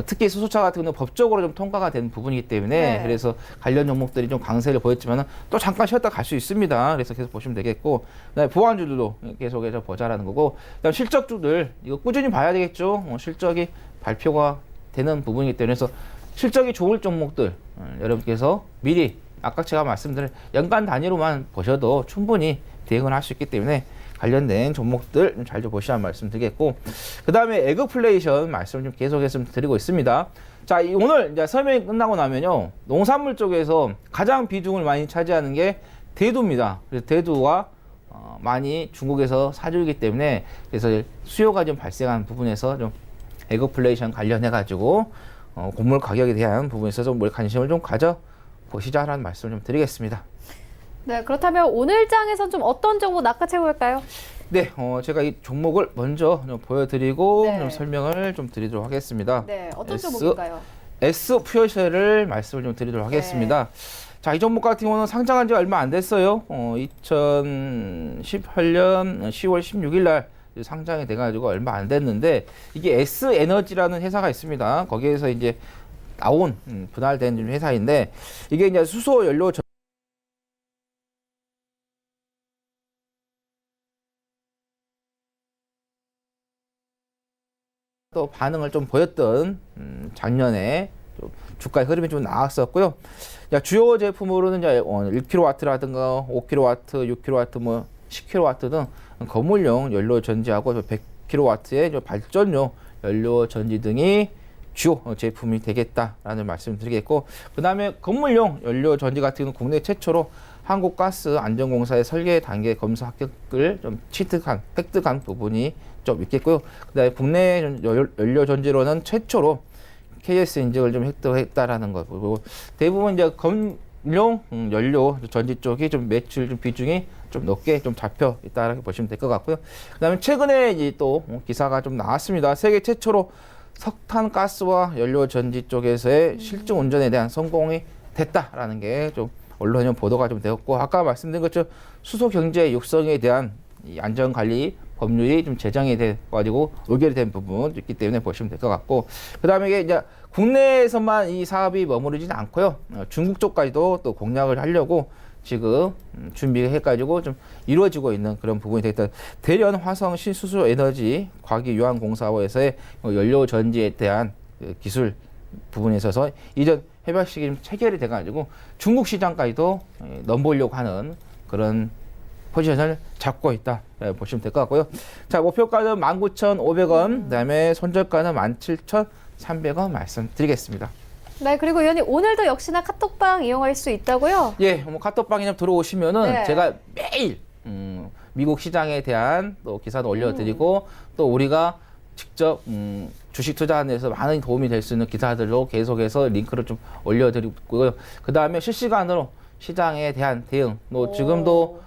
특히 수소차 같은 경우는 법적으로 좀 통과가 된 부분이기 때문에 네. 그래서 관련 종목들이 좀 강세를 보였지만은 또 잠깐 쉬었다 갈 수 있습니다. 그래서 계속 보시면 되겠고, 그다음에 보완주들도 계속해서 보자라는 거고, 그다음 실적주들 이거 꾸준히 봐야 되겠죠. 실적이 발표가 되는 부분이기 때문에 그래서 실적이 좋을 종목들 여러분께서 미리 아까 제가 말씀드린 연간 단위로만 보셔도 충분히 대응을 할 수 있기 때문에 관련된 종목들 잘 좀 보시라는 말씀 드리겠고, 그 다음에 에그플레이션 말씀을 좀 계속해서 좀 드리고 있습니다. 자, 오늘 이제 설명이 끝나고 나면요, 농산물 쪽에서 가장 비중을 많이 차지하는 게 대두입니다. 그래서 대두가 많이 중국에서 사주기 때문에 그래서 수요가 좀 발생한 부분에서 좀 에그플레이션 관련해가지고 곡물 가격에 대한 부분에서 좀 관심을 좀 가져 보시자라는 말씀을 좀 드리겠습니다. 네, 그렇다면 오늘 장에선 좀 어떤 종목 낚아채고 올까요? 네, 제가 이 종목을 먼저 좀 보여드리고 네. 좀 설명을 좀 드리도록 하겠습니다. 네, 어떤 종목일까요? S퓨어셜을 말씀을 좀 드리도록 하겠습니다. 자, 이 종목 같은 경우는 상장한 지 얼마 안 됐어요. 2018년 10월 16일 날 상장이 돼가지고 얼마 안 됐는데, 이게 S에너지라는 회사가 있습니다. 거기에서 이제 나온 분할된 회사인데, 이게 이제 수소 연료 또 반응을 좀 보였던 작년에 좀 주가의 흐름이 좀 나왔었고요. 주요 제품으로는 이제 1kW라든가 5kW, 6kW, 뭐 10kW 등 건물용 연료 전지하고 100kW의 발전용 연료 전지 등이 주요 제품이 되겠다라는 말씀을 드리겠고, 그 다음에 건물용 연료 전지 같은 경우는 국내 최초로 한국가스안전공사의 설계 단계 검사 합격을 좀 획득한 부분이 좀 있겠고요. 그 다음에 국내 연료 전지로는 최초로 KS 인증을 좀 획득했다라는 거고, 대부분 이제 건물용 연료 전지 쪽이 좀 매출 좀 비중이 좀 높게 좀 잡혀 있다라고 보시면 될 것 같고요. 그다음에 최근에 이제 또 기사가 좀 나왔습니다. 세계 최초로 석탄 가스와 연료 전지 쪽에서의 실증 운전에 대한 성공이 됐다라는 게 좀 언론에 보도가 좀 되었고, 아까 말씀드린 것처럼 수소 경제 육성에 대한 이 안전 관리 법률이 좀 제정이 돼 가지고 의결된 부분 있기 때문에 보시면 될 것 같고, 그다음에 이게 이제 국내에서만 이 사업이 머무르지는 않고요. 중국 쪽까지도 또 공략을 하려고 지금 준비해가지고 좀 이루어지고 있는 그런 부분이 되겠다. 대련 화성 신수소 에너지 과기유한공사에서의 연료 전지에 대한 그 기술 부분에 있어서 이전 협약 시기 좀 체결이 돼가지고 중국 시장까지도 넘보려고 하는 그런 포지션을 잡고 있다 보시면 될 것 같고요. 자, 목표가는 19,500원, 그다음에 손절가는 17,300원 말씀드리겠습니다. 네, 그리고 의원님 오늘도 역시나 카톡방 이용할 수 있다고요? 예, 뭐 카톡방에 좀 들어오시면은 네. 제가 매일 미국 시장에 대한 또 기사도 올려드리고 또 우리가 직접 주식 투자하는 데서 많은 도움이 될 수 있는 기사들로 계속해서 링크를 좀 올려드리고요. 그 다음에 실시간으로 시장에 대한 대응, 또 지금도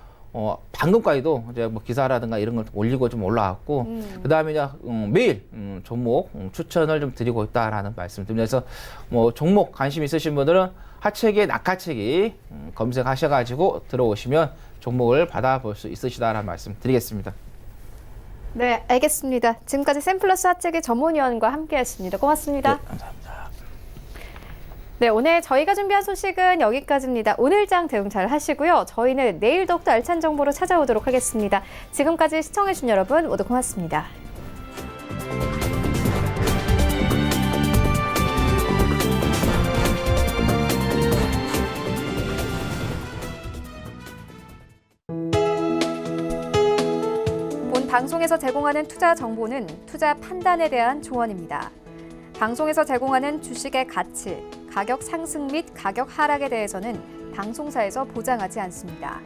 방금까지도 이제 뭐 기사라든가 이런 걸 올리고 좀 올라왔고, 그 다음에 이제 매일 종목 추천을 좀 드리고 있다라는 말씀드립니다. 그래서 뭐 종목 관심 있으신 분들은 하체기의 낙하체기 검색하셔가지고 들어오시면 종목을 받아볼 수 있으시다라는 말씀 드리겠습니다. 네, 알겠습니다. 지금까지 샘플러스 하체기 전문위원과 함께했습니다. 고맙습니다. 네, 감사합니다. 네, 오늘 저희가 준비한 소식은 여기까지입니다. 오늘장 대응 잘 하시고요. 저희는 내일 더욱더 알찬 정보로 찾아오도록 하겠습니다. 지금까지 시청해주신 여러분 모두 고맙습니다. 본 방송에서 제공하는 투자 정보는 투자 판단에 대한 조언입니다. 방송에서 제공하는 주식의 가치, 가격 상승 및 가격 하락에 대해서는 방송사에서 보장하지 않습니다.